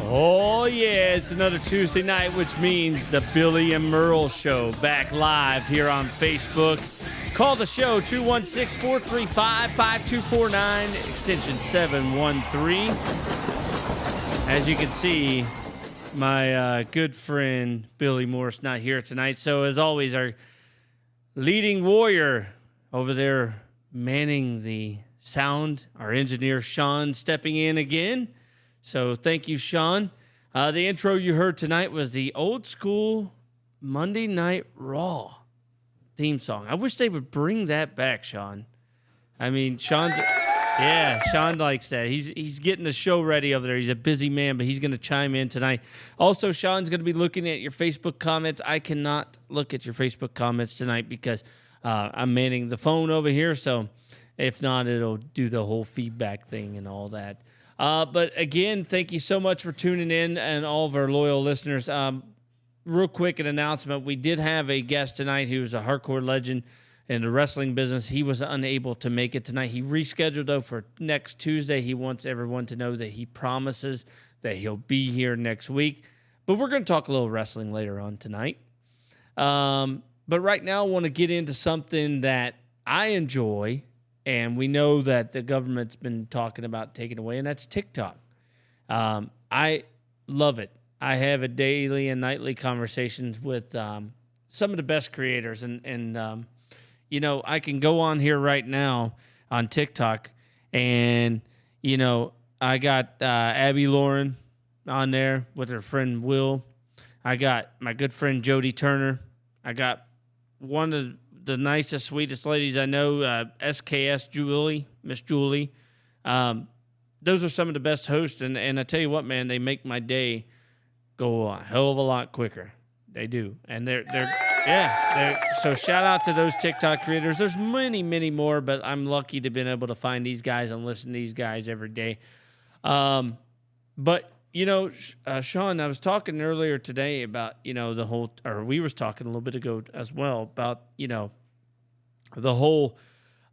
Oh, yeah, it's another Tuesday night, which means the Billy and Merle Show back live here on Facebook. Call the show, 216-435-5249, extension 713. As you can see, my good friend Billy Morris not here tonight. So, as always, our leading warrior over there manning the sound, our engineer Sean stepping in again. So thank you, Sean. The intro you heard tonight was the old school Monday Night Raw theme song. I wish they would bring that back, Sean. I mean, Sean likes that. He's getting the show ready over there. He's a busy man, but he's going to chime in tonight. Also, Sean's going to be looking at your Facebook comments. I cannot look at your Facebook comments tonight because I'm manning the phone over here. So if not, it'll do the whole feedback thing and all that. But again, thank you so much for tuning in and all of our loyal listeners. Real quick, an announcement. We did have a guest tonight who was a hardcore legend in the wrestling business. He was unable to make it tonight. He rescheduled, though, for next Tuesday. He wants everyone to know that he promises that he'll be here next week. But we're going to talk a little wrestling later on tonight. But right now, I want to get into something that I enjoy, and we know that the government's been talking about taking away, and that's TikTok. I love it. I have a daily and nightly conversations with some of the best creators, and you know, I can go on here right now on TikTok, and you know, I got Abby Lauren on there with her friend Will. I got my good friend Jody Turner. I got one of the nicest, sweetest ladies I know, SKS Julie, Miss Julie. Those are some of the best hosts, and I tell you what, man, they make my day go a hell of a lot quicker. They do, and they're so shout out to those TikTok creators. There's many, many more, but I'm lucky to have been able to find these guys and listen to these guys every day. But you know, Sean, I was talking earlier today about, you know, the whole, or we was talking a little bit ago as well about, you know, the whole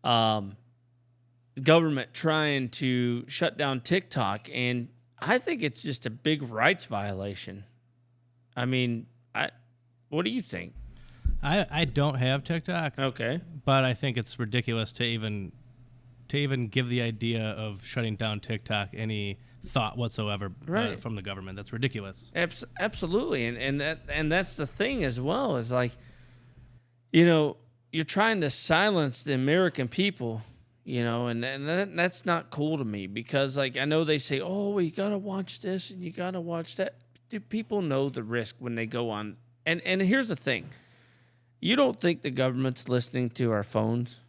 government trying to shut down TikTok. And I think it's just a big rights violation. I mean, what do you think? I don't have TikTok. Okay. But I think it's ridiculous to even give the idea of shutting down TikTok any thought whatsoever from the government. That's ridiculous. Absolutely. And that's the thing as well, is like, you know, you're trying to silence the American people, you know, and that's not cool to me, because like, I know they say, oh, well, you got to watch this and you got to watch that. Do people know the risk when they go on? And here's the thing. You don't think the government's listening to our phones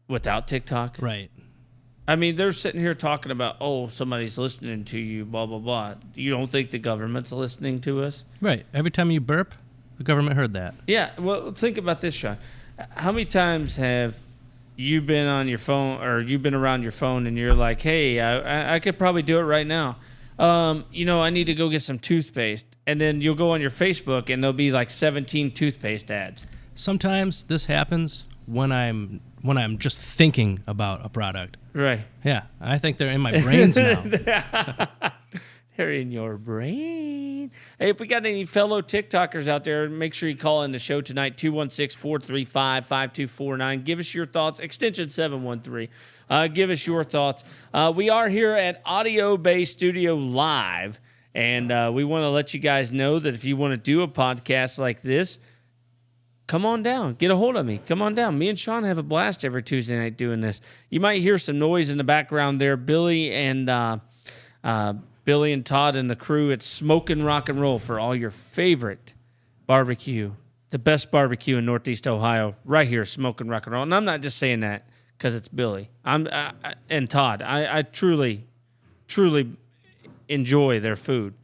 without TikTok? Right. I mean, they're sitting here talking about, oh, somebody's listening to you, blah, blah, blah. You don't think the government's listening to us? Right. Every time you burp, the government heard that. Yeah. Well, think about this, Sean. How many times have you been on your phone, or you've been around your phone and you're like, hey, I could probably do it right now. You know, I need to go get some toothpaste. And then you'll go on your Facebook and there'll be like 17 toothpaste ads. Sometimes this happens when I'm just thinking about a product. Right. Yeah, I think they're in my brains now. They're in your brain. Hey, if we got any fellow TikTokers out there, make sure you call in the show tonight, 216-435-5249. Give us your thoughts, extension 713. Give us your thoughts. We are here at Audio Bay Studio Live, and we want to let you guys know that if you want to do a podcast like this, come on down. Get a hold of me. Come on down. Me and Sean have a blast every Tuesday night doing this. You might hear some noise in the background there. Billy and Todd and the crew. It's Smokin' Rock and Roll for all your favorite barbecue. The best barbecue in Northeast Ohio. Right here, Smokin' Rock and Roll. And I'm not just saying that because it's Billy. And Todd. I truly, truly enjoy their food.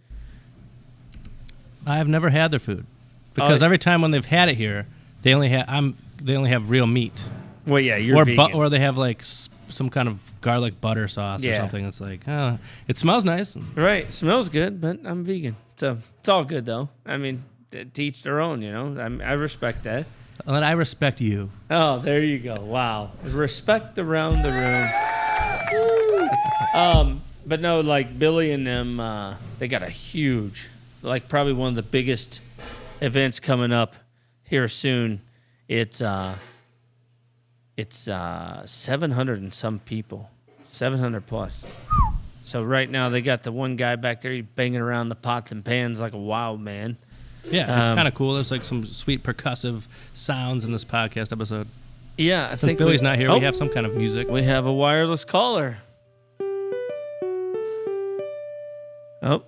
I have never had their food. Because every time when they've had it here, they only have real meat. Well, yeah, you're vegan. Or they have like some kind of garlic butter sauce or something. It's like, it smells nice. Right, it smells good, but I'm vegan, so it's all good though. I mean, to each their own, you know. I respect that. Well, and I respect you. Oh, there you go. Wow, respect around the room. But no, like Billy and them, they got a huge, like probably one of the biggest events coming up here soon. It's 700 and some people, 700 plus. So right now they got the one guy back there, he's banging around the pots and pans like a wild man. Yeah, it's kind of cool. There's like some sweet percussive sounds in this podcast episode. Yeah, I Since think Billy's not here, we have some kind of music. We have a wireless caller. Oh,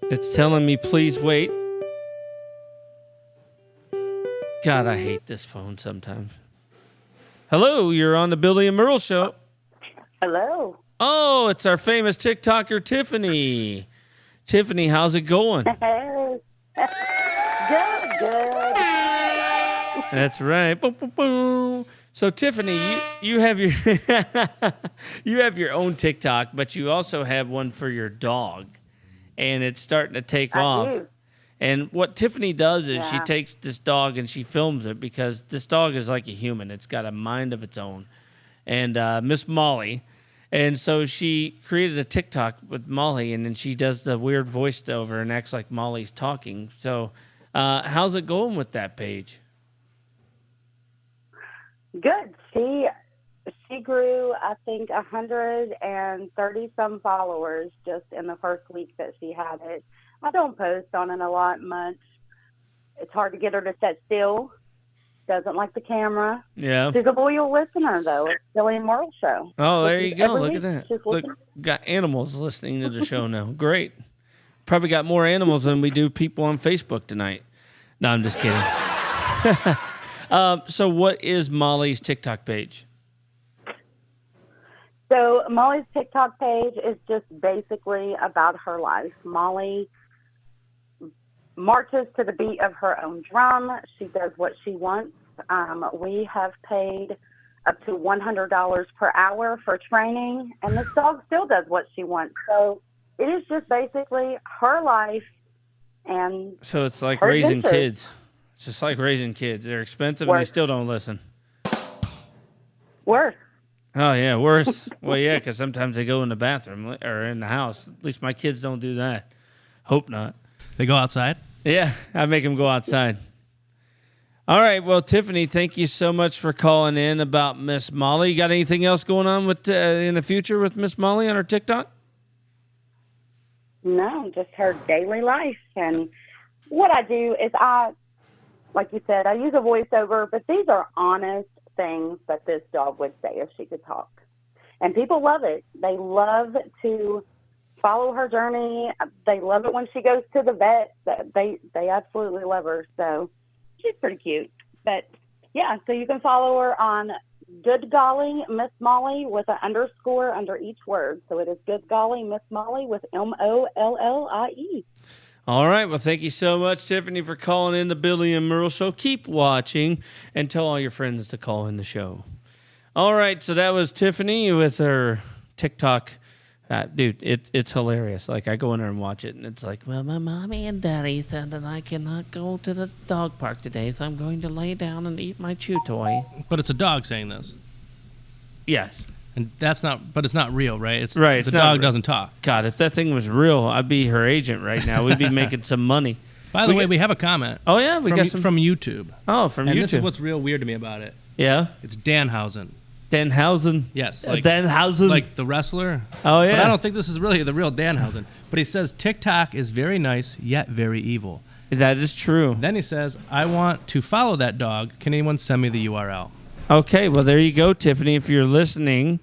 it's telling me please wait. God, I hate this phone sometimes. Hello, you're on the Billy and Merle Show. Hello. Oh, it's our famous TikToker, Tiffany. Tiffany, how's it going? Hey. Good. That's right. Boom, boom, boom. So, Tiffany, you have your you have your own TikTok, but you also have one for your dog, and it's starting to take off. Do. And what Tiffany does is she takes this dog and she films it because this dog is like a human. It's got a mind of its own. And Miss Molly. And so she created a TikTok with Molly, and then she does the weird voiceover and acts like Molly's talking. So how's it going with that page? Good. She grew, I think, 130 some followers just in the first week that she had it. I don't post on it a lot much. It's hard to get her to sit still. Doesn't like the camera. Yeah. She's a loyal listener, though. It's Billy and Merle Show. Oh, there you go. Every Look week at that. she's Look, listening. got animals listening to the show now. Great. Probably got more animals than we do people on Facebook tonight. No, I'm just kidding. So what is Molly's TikTok page? So Molly's TikTok page is just basically about her life. Molly marches to the beat of her own drum. She does what she wants. We have paid up to $100 per hour for training, and this dog still does what she wants. So it is just basically her life. And so it's like her raising adventures. kids. It's just like raising kids. They're expensive and they Worse. still don't listen. Worse. Oh, yeah, worse. Well, yeah, because sometimes they go in the bathroom or in the house. At least my kids don't do that. Hope not. They go outside? Yeah, I make them go outside. All right, well, Tiffany, thank you so much for calling in about Miss Molly. You got anything else going on with in the future with Miss Molly on her TikTok? No, just her daily life. And what I do is like you said, I use a voiceover, but these are honest things that this dog would say if she could talk. And people love it. They love to follow her journey. They love it when she goes to the vet. They absolutely love her. So she's pretty cute. But yeah, so you can follow her on Good Golly Miss Molly with an underscore under each word. So it is Good Golly Miss Molly with MOLLIE. All right. Well, thank you so much, Tiffany, for calling in the Billy and Merle Show. Keep watching and tell all your friends to call in the show. All right. So that was Tiffany with her TikTok. Dude, it's hilarious. Like, I go in there and watch it, and it's like, well, my mommy and daddy said that I cannot go to the dog park today, so I'm going to lay down and eat my chew toy. But it's a dog saying this. Yes. And that's not, but it's not real, right? It's Right, it's the not dog real. doesn't talk. God, if that thing was real, I'd be her agent right now. We'd be making some money. By the way, we have a comment. Oh, yeah? We from, got some. from YouTube. Oh, from And YouTube. this is what's real weird to me about it. Yeah? It's Danhausen. Danhausen. Yes. Like, Danhausen. like the wrestler. Oh, yeah. But I don't think this is really the real Danhausen. But he says, TikTok is very nice, yet very evil. That is true. Then he says, I want to follow that dog. Can anyone send me the URL? Okay, well, there you go, Tiffany. If you're listening,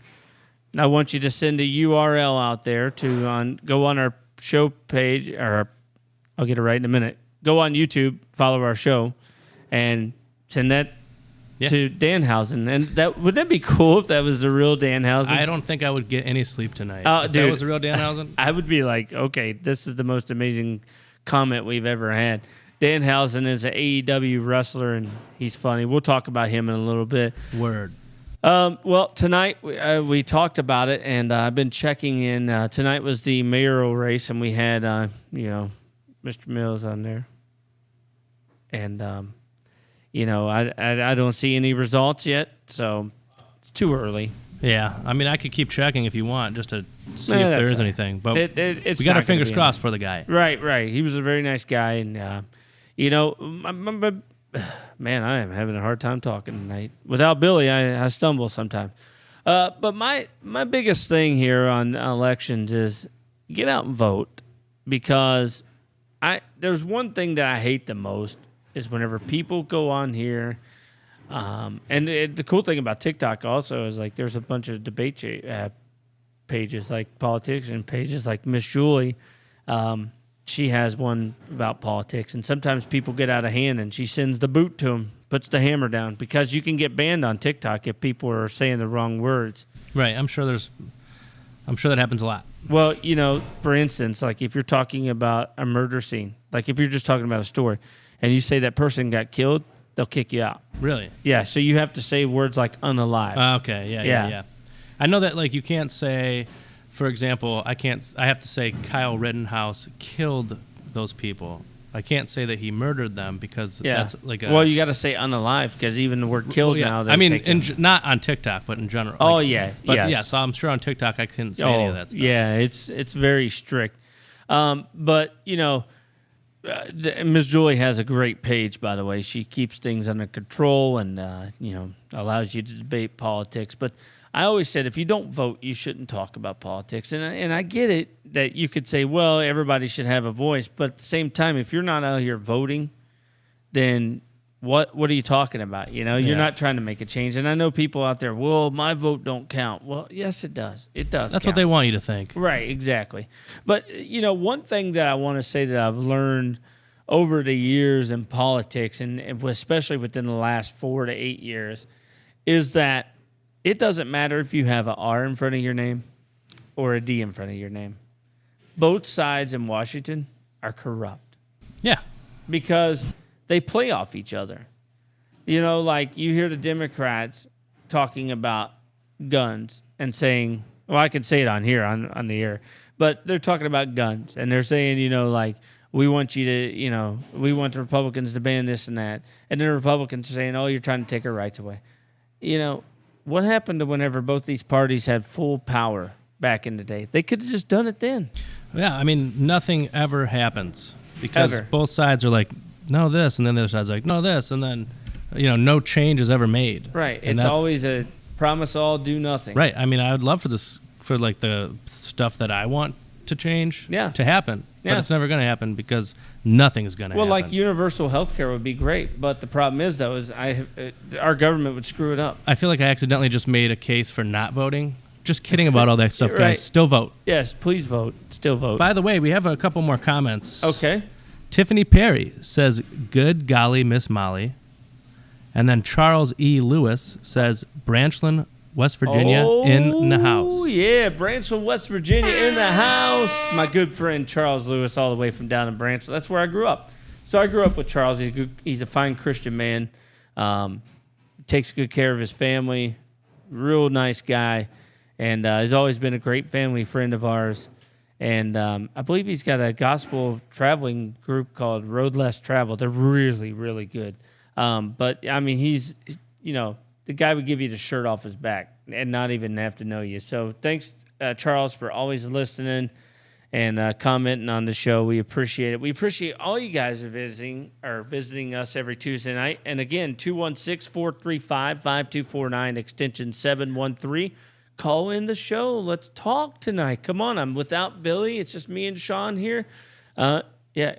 I want you to send a URL out there to go on our show page, or I'll get it right in a minute. Go on YouTube, follow our show, and send that to Danhausen. And wouldn't that be cool if that was the real Danhausen? I don't think I would get any sleep tonight. If Dude, that was the real Danhausen? I would be like, okay, this is the most amazing comment we've ever had. Danhausen is an AEW wrestler, and he's funny. We'll talk about him in a little bit. Word. Well, tonight we talked about it, and I've been checking in. Tonight was the mayoral race, and we had, Mr. Mills on there. And, I don't see any results yet, so it's too early. Yeah, I mean, I could keep checking if you want, just to see if there is anything. But it's we got our not gonna fingers be crossed for the guy. Right. He was a very nice guy, and you know, man, I am having a hard time talking tonight. Without Billy, I stumble sometimes. But my biggest thing here on elections is get out and vote, because there's one thing that I hate the most is whenever people go on here. And the cool thing about TikTok also is like there's a bunch of debate pages, like politician pages, like Miss Julie. She has one about politics, and sometimes people get out of hand, and she sends the boot to them, puts the hammer down, because you can get banned on TikTok if people are saying the wrong words. Right. I'm sure that happens a lot. Well, you know, for instance, like if you're talking about a murder scene, like if you're just talking about a story, and you say that person got killed, they'll kick you out. Really? Yeah, so you have to say words like unalive. Okay, yeah. I know that, like, you can't say, for example, I have to say Kyle Rittenhouse killed those people. I can't say that he murdered them, because that's like a... Well, you got to say unalive, because even the word killed now... I mean, not on TikTok, but in general. Oh, like, yeah. But yes. yeah, so I'm sure on TikTok I couldn't say any of that stuff. Yeah, it's very strict. But, you know... Ms. Julie has a great page, by the way. She keeps things under control and, you know, allows you to debate politics. But I always said if you don't vote, you shouldn't talk about politics. And I get it that you could say, well, everybody should have a voice. But at the same time, if you're not out here voting, then what are you talking about? You know, you're not trying to make a change. And I know people out there, well, my vote don't count. Well, yes, it does. It does. That's count. what they want you to think. Right, exactly. But, you know, one thing that I want to say that I've learned over the years in politics, and especially within the last 4 to 8 years, is that it doesn't matter if you have an R in front of your name or a D in front of your name. Both sides in Washington are corrupt. Yeah. Because they play off each other. You know, like you hear the Democrats talking about guns and saying, well, I can say it on here, on the air, but they're talking about guns, and they're saying, you know, like, we want you to, you know, we want the Republicans to ban this and that. And then the Republicans are saying, oh, you're trying to take our rights away. You know, what happened to whenever both these parties had full power back in the day? They could have just done it then. Yeah, I mean, nothing ever happens because both sides are like, no, this, and then the other side's like, no, this, and then, you know, no change is ever made. Right. And it's always a promise all, do nothing. Right. I mean, I would love for like the stuff that I want to change to happen. But it's never going to happen because nothing is going to happen. Well, like universal health care would be great, but the problem is, though, is our government would screw it up. I feel like I accidentally just made a case for not voting. Just kidding about all that stuff, guys. Still vote. Yes, please vote. Still vote. By the way, we have a couple more comments. Okay. Tiffany Perry says, good golly, Miss Molly. And then Charles E. Lewis says, Branchland, West Virginia, in the house. Oh, yeah, Branchland, West Virginia, in the house. My good friend Charles Lewis, all the way from down in Branchland. That's where I grew up. So I grew up with Charles. He's a fine Christian man. Takes good care of his family. Real nice guy. And has always been a great family friend of ours. And I believe he's got a gospel traveling group called Road Less Travel. They're really, really good. But, I mean, he's, you know, the guy would give you the shirt off his back and not even have to know you. So thanks, Charles, for always listening and commenting on the show. We appreciate it. We appreciate all you guys visiting us every Tuesday night. And again, 216-435-5249, extension 713. Call in the show. Let's talk tonight. Come on. I'm without Billy. It's just me and Sean here. Yeah. Yeah,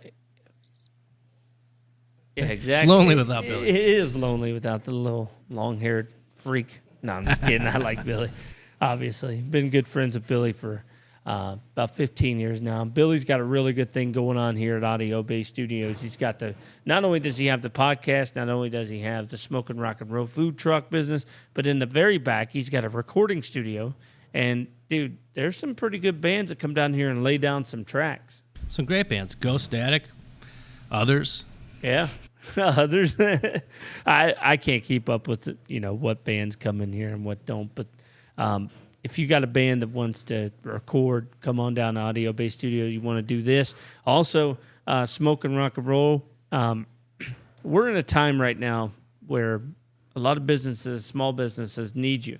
exactly. It's lonely without Billy. It is lonely without the little long-haired freak. No, I'm just kidding. I like Billy, obviously. Been good friends with Billy for about 15 years now. Billy's got a really good thing going on here at Audio Bay Studios. He's got not only does he have the podcast, not only does he have the Smoking Rock and Roll food truck business, but in the very back, he's got a recording studio. And, dude, there's some pretty good bands that come down here and lay down some tracks. Some great bands. Ghost Static, others. Yeah. Others. I can't keep up with, you know, what bands come in here and what don't. But if you got a band that wants to record, come on down to Audio Bay Studios. You want to do this. Also, Smoking Rock and Roll. We're in a time right now where a lot of businesses, small businesses, need you.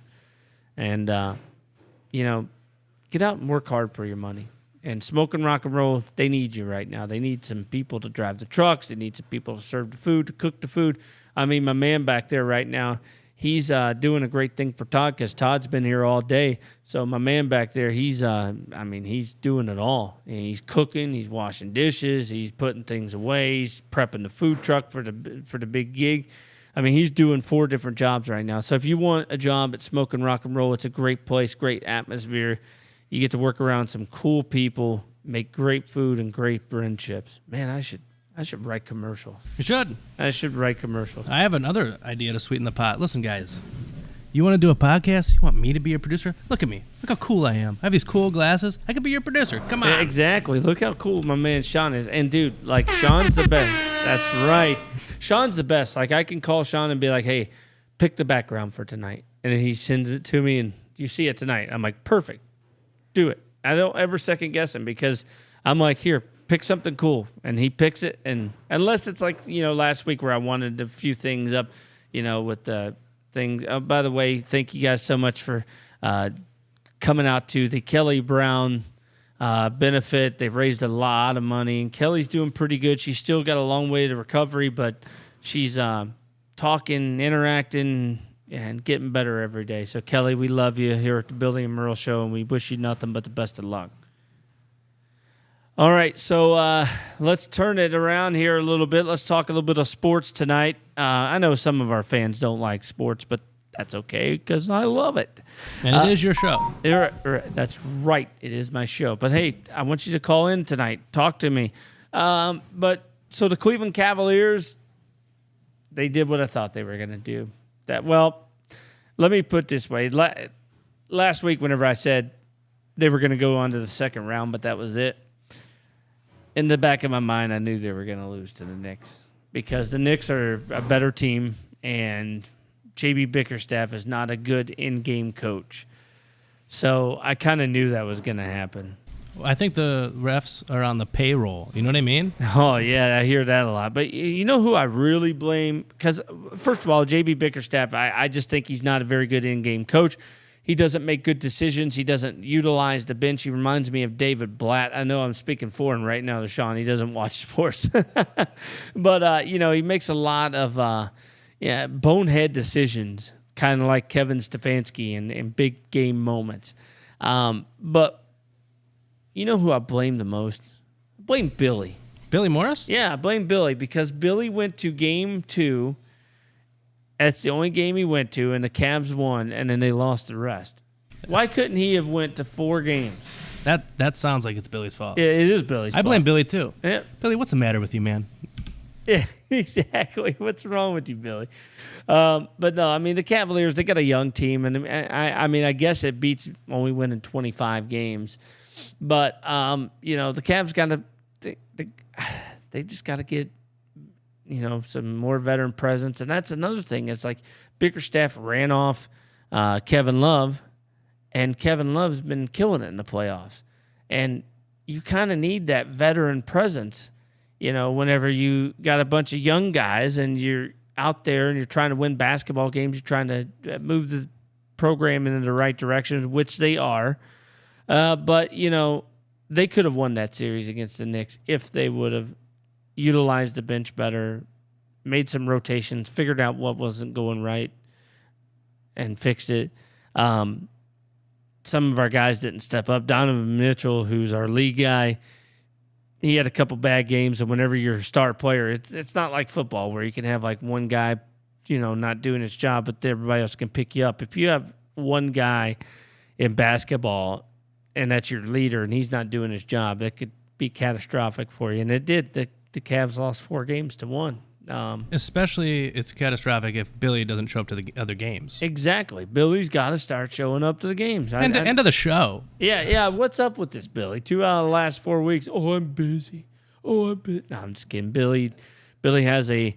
And, get out and work hard for your money. And Smoke and Rock and Roll, they need you right now. They need some people to drive the trucks. They need some people to serve the food, to cook the food. I mean, my man back there right now, he's doing a great thing for Todd because Todd's been here all day. So my man back there, he's doing it all. And he's cooking, he's washing dishes, he's putting things away, he's prepping the food truck for the big gig. I mean, he's doing 4 different jobs right now. So if you want a job at Smoke and Rock and Roll, it's a great place, great atmosphere. You get to work around some cool people, make great food and great friendships. Man, I should write commercials. You should. I should write commercials. I have another idea to sweeten the pot. Listen, guys. You want to do a podcast? You want me to be your producer? Look at me. Look how cool I am. I have these cool glasses. I could be your producer. Come on. Yeah, exactly. Look how cool my man Sean is. And, dude, like, Sean's the best. That's right. Sean's the best. Like, I can call Sean and be like, hey, pick the background for tonight. And then he sends it to me, and you see it tonight. I'm like, perfect. Do it. I don't ever second guess him because I'm like, here, pick something cool. And he picks it. And unless it's like, last week where I wanted a few things up, with the thing. By the way, thank you guys so much for coming out to the Kelly Brown benefit. They've raised a lot of money. And Kelly's doing pretty good. She's still got a long way to recovery, but she's talking, interacting, and getting better every day. So, Kelly, we love you here at the Billy and Merle Show, and we wish you nothing but the best of luck. All right, so let's turn it around here a little bit. Let's talk a little bit of sports tonight. I know some of our fans don't like sports, but that's okay because I love it. And it is your show. That's right. It is my show. But, hey, I want you to call in tonight. Talk to me. So the Cleveland Cavaliers, they did what I thought they were going to do. Let me put it this way. Last week, whenever I said they were going to go on to the second round, but that was it, in the back of my mind, I knew they were going to lose to the Knicks because the Knicks are a better team, and J.B. Bickerstaff is not a good in-game coach. So I kind of knew that was going to happen. I think the refs are on the payroll. You know what I mean? Oh, yeah, I hear that a lot. But you know who I really blame? Because, first of all, J.B. Bickerstaff, I just think he's not a very good in-game coach. He doesn't make good decisions. He doesn't utilize the bench. He reminds me of David Blatt. I know I'm speaking foreign right now to Sean. He doesn't watch sports. But, he makes a lot of bonehead decisions, kind of like Kevin Stefanski in big game moments. But you know who I blame the most? I blame Billy. Billy Morris? Yeah, I blame Billy because Billy went to game 2. That's the only game he went to, and the Cavs won, and then they lost the rest. Why couldn't he have went to 4 games? That sounds like it's Billy's fault. Yeah, it is Billy's fault. I blame Billy, too. Yeah. Billy, what's the matter with you, man? Yeah, exactly. What's wrong with you, Billy? But no, I mean, the Cavaliers, they got a young team, and I guess it beats only winning 25 games. But, the Cavs got to they just got to get, some more veteran presence. And that's another thing. It's like Bickerstaff ran off Kevin Love, and Kevin Love's been killing it in the playoffs. And you kind of need that veteran presence, whenever you got a bunch of young guys and you're out there and you're trying to win basketball games, you're trying to move the program in the right direction, which they are. But, they could have won that series against the Knicks if they would have utilized the bench better, made some rotations, figured out what wasn't going right, and fixed it. Some of our guys didn't step up. Donovan Mitchell, who's our lead guy, he had a couple bad games, and whenever you're a star player, it's not like football where you can have like one guy, not doing his job, but everybody else can pick you up. If you have one guy in basketball and that's your leader and he's not doing his job, that could be catastrophic for you. And it did. The Cavs lost 4 games to 1. Especially it's catastrophic if Billy doesn't show up to the other games. Exactly. Billy's got to start showing up to the games. End of the show. Yeah. What's up with this, Billy? 2 out of the last 4 weeks. Oh, I'm busy. No, I'm just kidding. Billy has a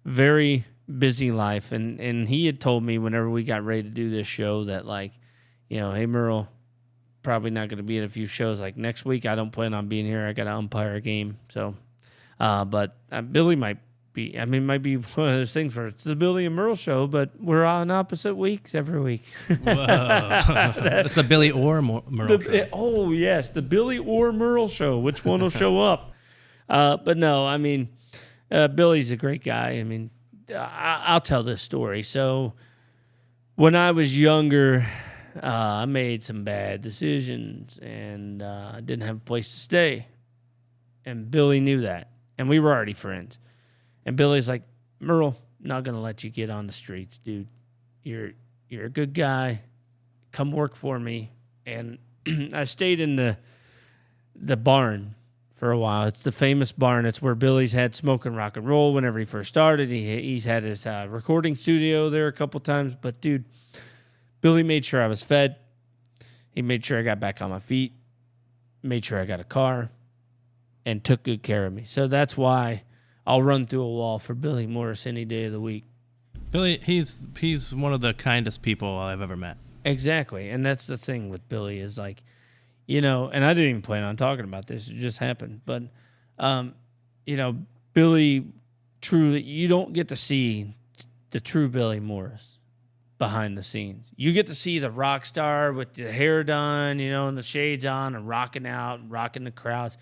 very busy life, and he had told me whenever we got ready to do this show that, hey, Merle, probably not going to be in a few shows. Like next week, I don't plan on being here. I got to umpire a game. So, but Billy might be. I mean, it might be one of those things where it's the Billy and Merle Show, but we're on opposite weeks every week. Whoa. It's the Billy or Merle Show. Oh, yes, the Billy or Merle Show. Which one will show up? But no, I mean, Billy's a great guy. I mean, I'll tell this story. So when I was younger, I made some bad decisions, and I didn't have a place to stay. And Billy knew that. And we were already friends. And Billy's like, Merle, not going to let you get on the streets, dude. You're a good guy. Come work for me. And I stayed in the barn for a while. It's the famous barn. It's where Billy's had Smokin' Rock and Roll whenever he first started. He's had his recording studio there a couple times. But, dude, Billy made sure I was fed. He made sure I got back on my feet. Made sure I got a car. And took good care of me. So that's why I'll run through a wall for Billy Morris any day of the week. Billy, he's one of the kindest people I've ever met. Exactly. And that's the thing with Billy is like, you know, and I didn't even plan on talking about this. It just happened. But, you know, Billy, truly, you don't get to see the true Billy Morris behind the scenes. You get to see the rock star with the hair done, you know, and the shades on and rocking out and rocking the crowds.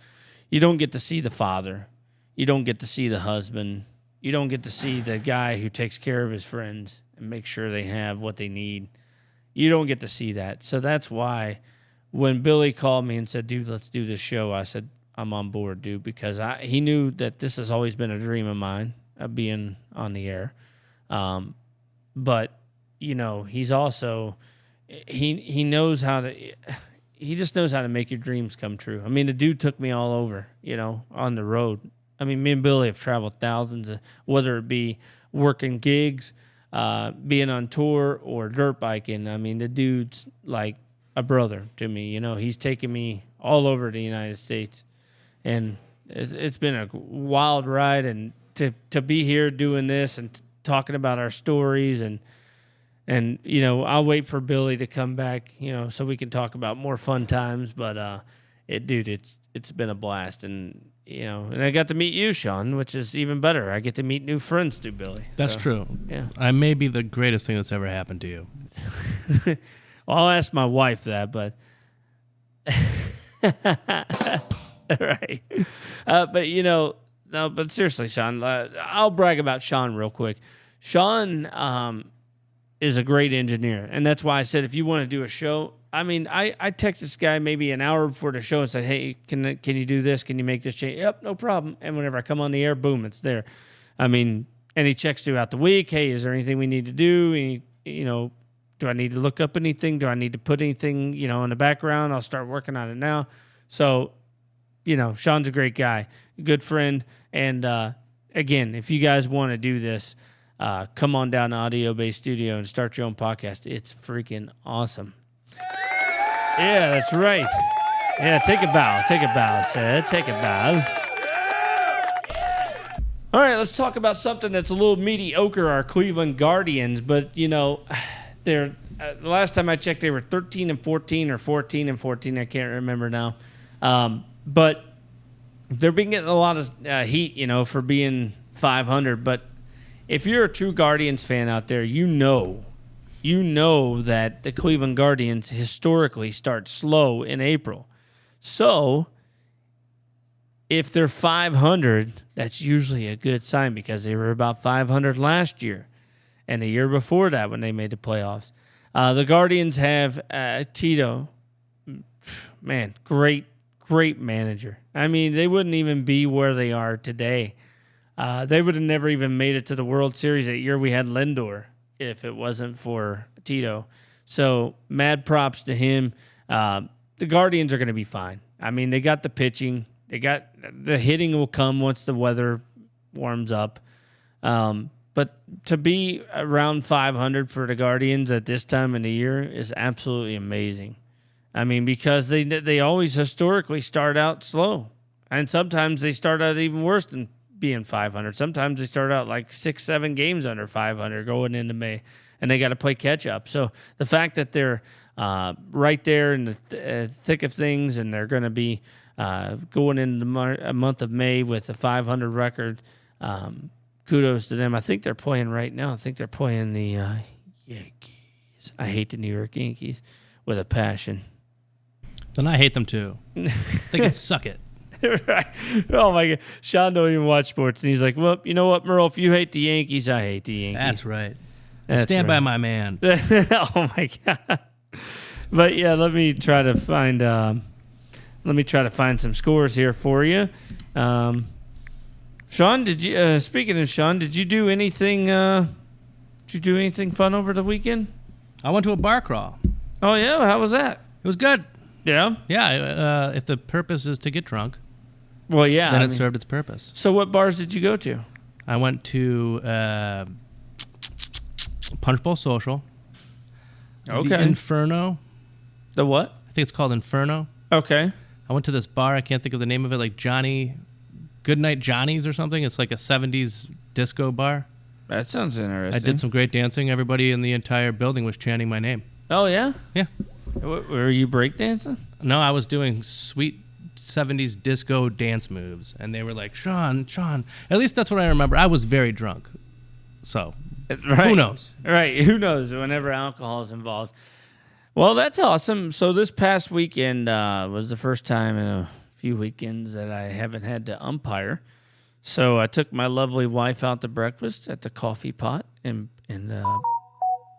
You don't get to see the father. You don't get to see the husband. You don't get to see the guy who takes care of his friends and makes sure they have what they need. You don't get to see that. So that's why when Billy called me and said, dude, let's do this show, I said, I'm on board, dude, because he knew that this has always been a dream of mine, of being on the air. But, you know, he's also, he knows how to... He just knows how to make your dreams come true. I mean, the dude took me all over, you know, on the road. I mean, me and Billy have traveled thousands, whether it be working gigs, being on tour, or dirt biking. I mean, the dude's like a brother to me. You know, he's taken me all over the United States. And it's been a wild ride. And to be here doing this and talking about our stories and, you know, I'll wait for Billy to come back, you know, so we can talk about more fun times. But, it's been a blast. And, you know, and I got to meet you, Sean, which is even better. I get to meet new friends through Billy. That's true. Yeah. I may be the greatest thing that's ever happened to you. Well, I'll ask my wife that, but... Right. But, you know, no, but seriously, Sean, I'll brag about Sean real quick. Sean... is a great engineer. And that's why I said, if you want to do a show, I mean, I text this guy maybe an hour before the show and said, hey, can you do this? Can you make this change? Yep, no problem. And whenever I come on the air, boom, it's there. I mean, and he checks throughout the week. Hey, is there anything we need to do? You know, do I need to look up anything? Do I need to put anything, you know, in the background? I'll start working on it now. So, you know, Sean's a great guy, good friend. And again, if you guys want to do this, come on down to Audio Base Studio and start your own podcast. It's freaking awesome. Yeah, that's right. Yeah, take a bow, Seth. Take a bow. All right, let's talk about something that's a little mediocre, our Cleveland Guardians. But, you know, they're the last time I checked, they were 13-14 or 14-14. I can't remember now. But they're been getting a lot of heat, you know, for being 500. But if you're a true Guardians fan out there, you know that the Cleveland Guardians historically start slow in April. So if they're 500, that's usually a good sign because they were about 500 last year and the year before that when they made the playoffs. The Guardians have Tito. Man, great manager. I mean, they wouldn't even be where they are today. They would have never even made it to the World Series that year we had Lindor if it wasn't for Tito. So mad props to him. The Guardians are going to be fine. I mean, they got the pitching. They got the hitting will come once the weather warms up. But to be around 500 for the Guardians at this time of the year is absolutely amazing. I mean, because they always historically start out slow. And sometimes they start out even worse than being 500. Sometimes they start out like 6-7 games under 500 going into May, and they got to play catch up. So the fact that they're right there in the thick of things, and they're going to be going into the month of May with a 500 record, kudos to them. I think they're playing right now. I think they're playing the Yankees. I hate the New York Yankees with a passion. Then I hate them too. They can suck it. Right. Oh my God. Sean don't even watch sports, and he's like, "Well, you know what, Merle? If you hate the Yankees, I hate the Yankees." That's right. That's Stand by right. my man. Oh my God. But yeah, let me try to find some scores here for you. Sean, did you? Speaking of Sean, did you do anything? Did you do anything fun over the weekend? I went to a bar crawl. Oh yeah, how was that? It was good. Yeah. Yeah. If the purpose is to get drunk, Well, yeah. then it served its purpose. So, what bars did you go to? I went to Punch Bowl Social. Okay. The Inferno. The what? I think it's called Inferno. Okay. I went to this bar. I can't think of the name of it. Like Goodnight Johnny's or something. It's like a 70s disco bar. That sounds interesting. I did some great dancing. Everybody in the entire building was chanting my name. Oh yeah. Yeah. Were you breakdancing? No, I was doing sweet 70s disco dance moves. And they were like, Sean. At least that's what I remember. I was very drunk. So, Right. who knows? Right. Who knows whenever alcohol is involved. Well, that's awesome. So this past weekend was the first time in a few weekends that I haven't had to umpire. So I took my lovely wife out to breakfast at the Coffee Pot. And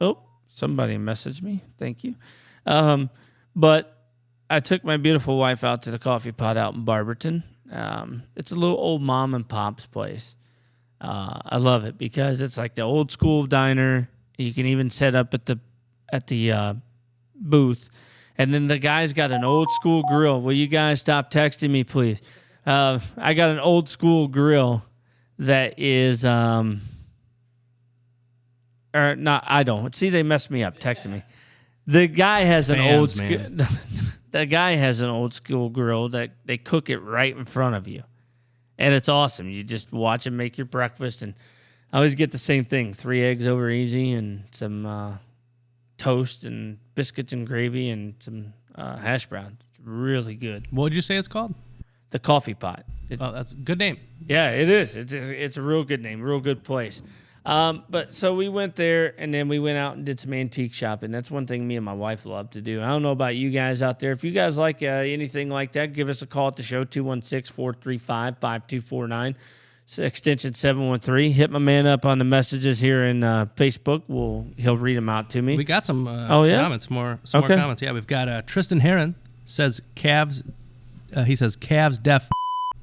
oh, somebody messaged me. Thank you. But I took my beautiful wife out to the Coffee Pot out in Barberton. It's a little old mom and pop's place. I love it because it's like the old school diner. You can even set up at the booth, and then the guy's got an old school grill. Will you guys stop texting me, please? I got an old school grill that is or not. I don't see. They messed me up texting me. The guy has an old the guy has an old school grill that they cook it right in front of you. And it's awesome. You just watch him make your breakfast, and I always get the same thing: 3 eggs over easy, and some toast, and biscuits and gravy, and some hash browns. It's really good. What would you say it's called? The Coffee Pot. Oh, that's a good name. Yeah, it is. It's a real good name, real good place. But so we went there, and then we went out and did some antique shopping. That's one thing me and my wife love to do. I don't know about you guys out there. If you guys like anything like that, give us a call at the show, 216-435-5249, extension 713. Hit my man up on the messages here in Facebook. He'll read them out to me. We got some comments, more comments. Yeah, we've got Tristan Heron says Cavs. He says Cavs def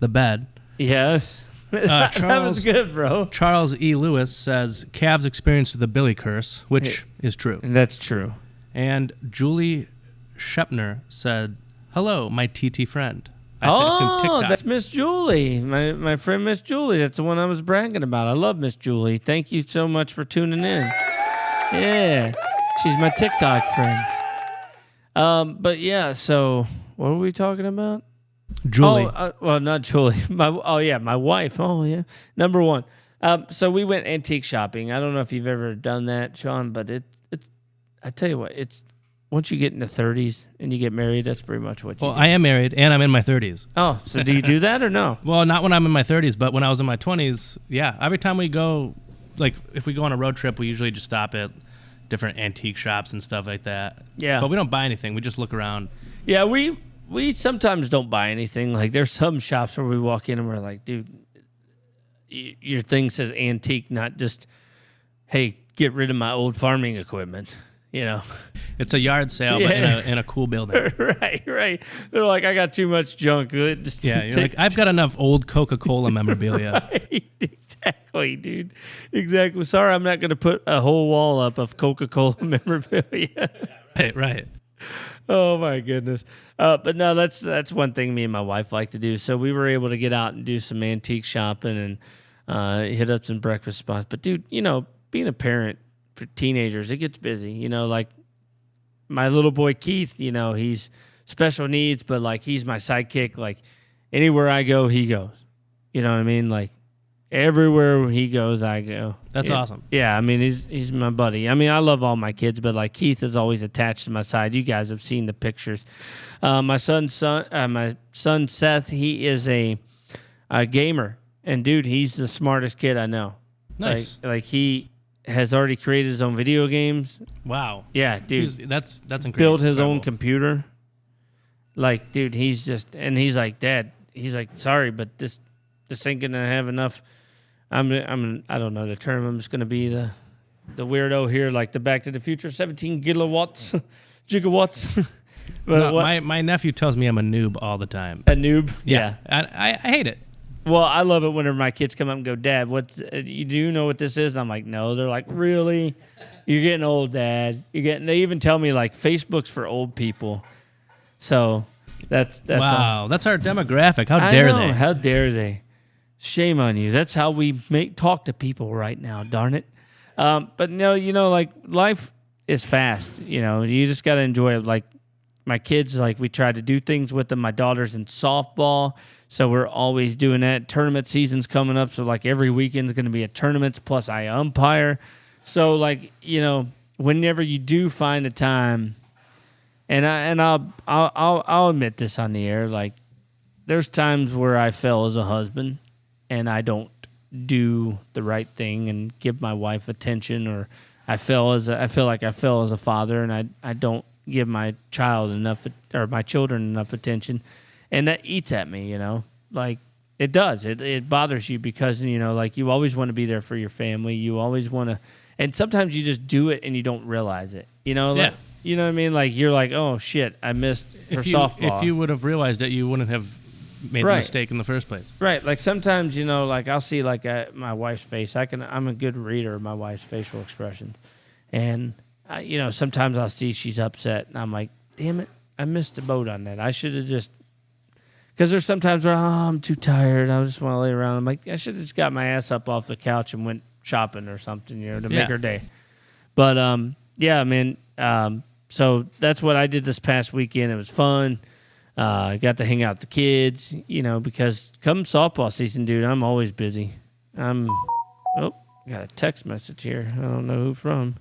the bed. Yes. That was good, bro. Charles E. Lewis says Cavs experienced the Billy curse, which is true. That's true. And Julie Shepner said, "Hello, my TT friend." That's Miss Julie, my friend Miss Julie. That's the one I was bragging about. I love Miss Julie. Thank you so much for tuning in. Yeah, she's my TikTok friend. But yeah, so what were we talking about? Julie. Well, not Julie. My wife. Oh, yeah. Number one. So we went antique shopping. I don't know if you've ever done that, Sean, but it's. I tell you what, it's once you get in the 30s and you get married, that's pretty much what you do. I am married and I'm in my 30s. Oh, so do you do that or no? Well, not when I'm in my 30s, but when I was in my 20s, yeah. Every time we go, like if we go on a road trip, we usually just stop at different antique shops and stuff like that. Yeah. But we don't buy anything. We just look around. Yeah, we sometimes don't buy anything. Like there's some shops where we walk in and we're like, dude, your thing says antique, not just, hey, get rid of my old farming equipment. You know, it's a yard sale, but in a cool building. Right. They're like, I got too much junk. You're like, I've got enough old Coca-Cola memorabilia. Right, exactly, dude. Exactly. Sorry, I'm not going to put a whole wall up of Coca-Cola memorabilia. Right. Oh my goodness. But no, that's one thing me and my wife like to do. So we were able to get out and do some antique shopping and hit up some breakfast spots. But dude, being a parent for teenagers, it gets busy. Like my little boy Keith, he's special needs, but like he's my sidekick. Like anywhere I go, he goes. You know what I mean? Like everywhere he goes, I go. That's awesome. Yeah, I mean he's my buddy. I mean I love all my kids, but like Keith is always attached to my side. You guys have seen the pictures. My son Seth, he is a gamer, and dude, he's the smartest kid I know. Nice. Like he has already created his own video games. Wow. Yeah, dude. That's incredible. Built his own computer. Like, dude, he's like, Dad, he's like, sorry, but this ain't gonna have enough. I don't know the term. I'm just gonna be the weirdo here, like the Back to the Future, 17 gigawatts. But No, my nephew tells me I'm a noob all the time. A noob? Yeah. I hate it. Well, I love it whenever my kids come up and go, Dad, you do know what this is? And I'm like, no. They're like, really? You're getting old, Dad. They even tell me like Facebook's for old people. So that's wow. That's our demographic. How I dare know, they? How dare they? Shame on you. That's how we talk to people right now. Darn it. But no, like life is fast. You just got to enjoy it. Like my kids, like we try to do things with them. My daughter's in softball. So we're always doing that. Tournament season's coming up, so like every weekend's going to be a tournament. Plus I umpire. So like whenever you do find a time, and I'll admit this on the air, like there's times where I fail as a husband, and I don't do the right thing and give my wife attention, or I feel like I fail as a father, and I don't give my child enough or my children enough attention. And that eats at me, like it does. It bothers you because, like you always want to be there for your family. You always want to, and sometimes you just do it and you don't realize it, Yeah. Like, you know what I mean? Like you're like, oh shit, I missed her softball. If you would have realized it, you wouldn't have made the mistake in the first place. Right. Like sometimes, like I'll see like my wife's face. I'm a good reader of my wife's facial expressions. And, sometimes I'll see she's upset and I'm like, damn it, I missed the boat on that. I should have just, because there's sometimes where, I'm too tired. I just want to lay around. I'm like, I should have just got my ass up off the couch and went shopping or something, to make her day. But, yeah, man. So that's what I did this past weekend. It was fun. I got to hang out with the kids, because come softball season, dude, I'm always busy. Got a text message here. I don't know who from.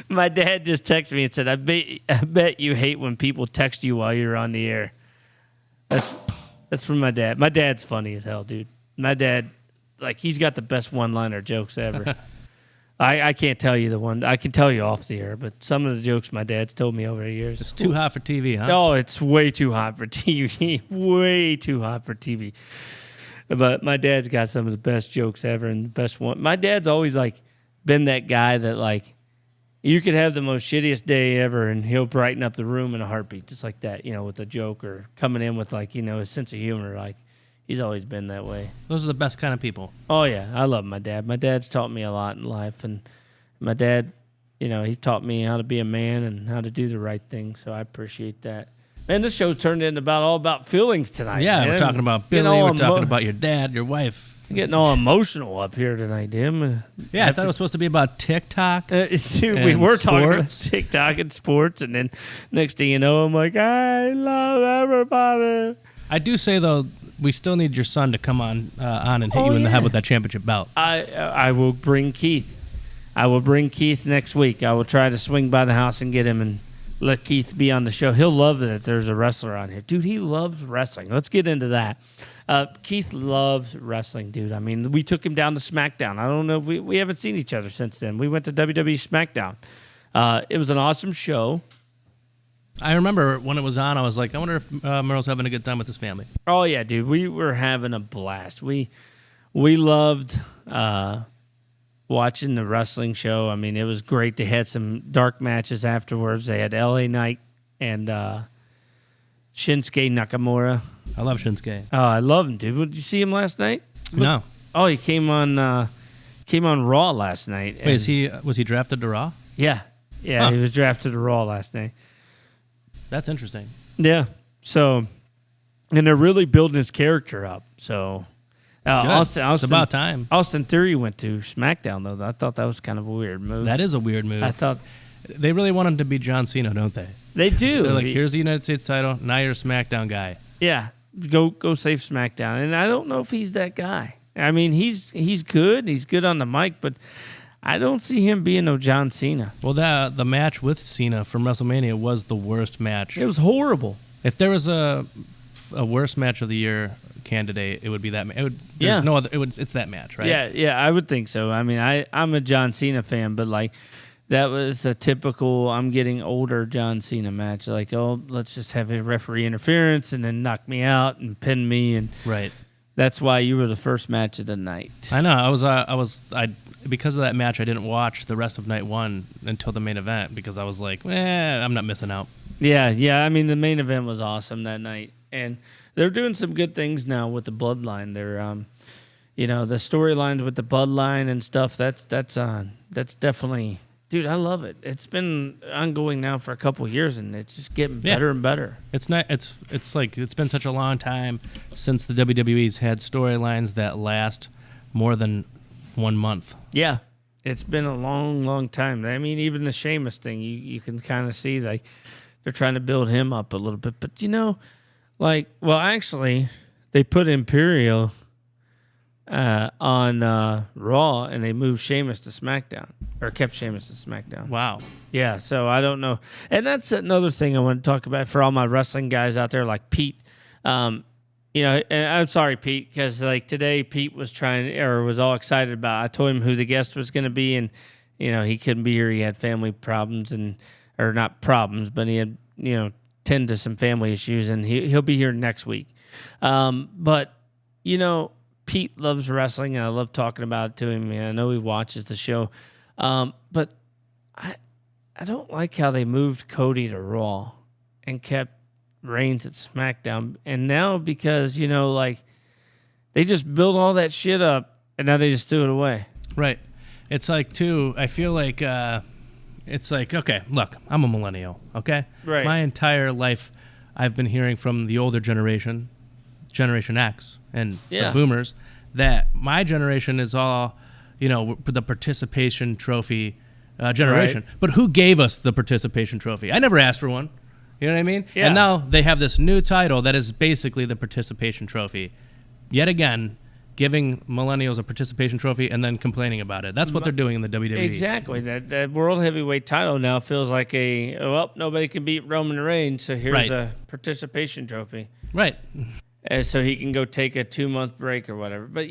My dad just texted me and said, I bet you hate when people text you while you're on the air. That's from my dad. My dad's funny as hell, dude. My dad, like, he's got the best one-liner jokes ever. I can't tell you the one. I can tell you off the air, but some of the jokes my dad's told me over the years. It's too hot for TV, huh? Oh, it's way too hot for TV. Way too hot for TV. But my dad's got some of the best jokes ever and the best one. My dad's always, like, been that guy that, like, you could have the most shittiest day ever and he'll brighten up the room in a heartbeat, just like that, with a joke or coming in with, like, his sense of humor. Like, he's always been that way. Those are the best kind of people. Oh, yeah. I love my dad. My dad's taught me a lot in life. And my dad, he taught me how to be a man and how to do the right thing. So I appreciate that. Man, this show turned into all about feelings tonight. Yeah, man. we're talking about Billy. We're talking about your dad, your wife. I'm getting all emotional up here tonight, Tim. Yeah, I thought it was supposed to be about TikTok. Dude, we were talking about TikTok and sports. And then next thing you know, I'm like, I love everybody. I do say, though, we still need your son to come on and hit you in the head with that championship belt. I will bring Keith. I will bring Keith next week. I will try to swing by the house and get him and let Keith be on the show. He'll love that there's a wrestler on here. Dude, he loves wrestling. Let's get into that. Keith loves wrestling, dude. I mean, we took him down to SmackDown. I don't know if we haven't seen each other since then. We went to WWE SmackDown. It was an awesome show. I remember when it was on, I was like, I wonder if Merle's having a good time with his family. Oh, yeah, dude. We were having a blast. We loved watching the wrestling show. I mean, it was great. They had some dark matches afterwards. They had LA Knight and Shinsuke Nakamura. I love Shinsuke. Oh, I love him, dude. Did you see him last night? No. Oh, he came on Raw last night. Wait, was he drafted to Raw? Yeah. Yeah, He was drafted to Raw last night. That's interesting. Yeah. So, and they're really building his character up. So, Austin, it's about time. Austin Theory went to SmackDown, though. I thought that was kind of a weird move. That is a weird move. I thought they really want him to be John Cena, don't they? They do. They're like, here's the United States title. Now you're a SmackDown guy. Yeah. Go save SmackDown. And I don't know if he's that guy. I mean, he's good. He's good on the mic, but I don't see him being no John Cena. Well, the match with Cena from WrestleMania was the worst match. It was horrible. If there was a a worst match of the year candidate, it would be that. There's Yeah. no other. It's that match, right? Yeah, I would think so. I mean, I'm a John Cena fan, but like that was a typical I'm getting older John Cena match. Like, oh, let's just have a referee interference and then knock me out and pin me, and Right. that's why you were the first match of the night. I know. I because of that match, I didn't watch the rest of night one until the main event because I was like, I'm not missing out. Yeah. I mean, the main event was awesome that night, and they're doing some good things now with the bloodline. They're, the storylines with the bloodline and stuff. That's definitely, dude. I love it. It's been ongoing now for a couple of years, and it's just getting better and better. It's not. It's like it's been such a long time since the WWE's had storylines that last more than 1 month. Yeah, it's been a long, long time. I mean, even the Sheamus thing, you can kind of see like they're trying to build him up a little bit. But actually, they put Imperial on Raw, and they moved Sheamus to SmackDown, or kept Sheamus to SmackDown. Wow. Yeah, so I don't know. And that's another thing I want to talk about for all my wrestling guys out there, like Pete. And I'm sorry, Pete, because like today Pete was was all excited about. I told him who the guest was going to be, and he couldn't be here. He had family problems, or not problems, but he had tend to some family issues, and he'll be here next week. But Pete loves wrestling, and I love talking about it to him. And I know he watches the show, but I don't like how they moved Cody to Raw and kept Reigns at SmackDown, and now because they just build all that shit up, and now they just threw it away. Right. It's like I feel like it's like, okay, look, I'm a millennial, okay? Right. My entire life I've been hearing from the older Generation X and the boomers, that my generation is all, the participation trophy generation. Right. But who gave us the participation trophy? I never asked for one. You know what I mean? Yeah. And now they have this new title that is basically the participation trophy. Yet again, giving millennials a participation trophy and then complaining about it. That's what they're doing in the WWE. Exactly. That world heavyweight title now feels like nobody can beat Roman Reigns, so here's a participation trophy. Right. And so he can go take a 2-month break or whatever. But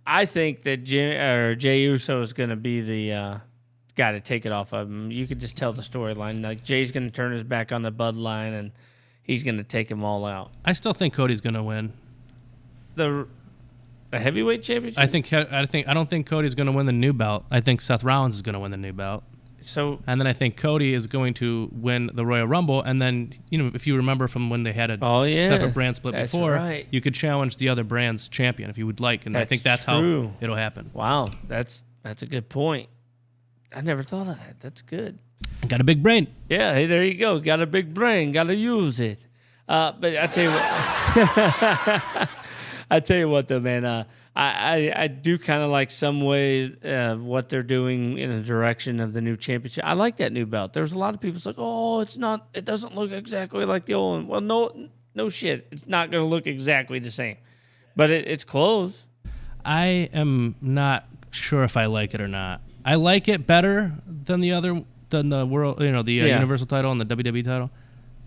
I think that Jey Uso is going to be the guy to take it off of him. You could just tell the storyline. Like Jay's going to turn his back on the bloodline, and he's going to take them all out. I still think Cody's going to win the heavyweight championship. I don't think Cody's going to win the new belt. I think Seth Rollins is going to win the new belt. So, and then I think Cody is going to win the Royal Rumble. And then if you remember from when they had a separate brand split before, right. You could challenge the other brand's champion if you would like. And I think that's true. How it'll happen. Wow, that's a good point. I never thought of that. That's good. Got a big brain. Yeah, hey, there you go. Got a big brain. Got to use it. But I tell you what. I tell you what, though, man. I do kind of like some way what they're doing in the direction of the new championship. I like that new belt. There's a lot of people like, oh, it's not. It doesn't look exactly like the old one. Well, no shit. It's not going to look exactly the same, but it's close. I am not sure if I like it or not. I like it better than the world, the Universal title and the WWE title,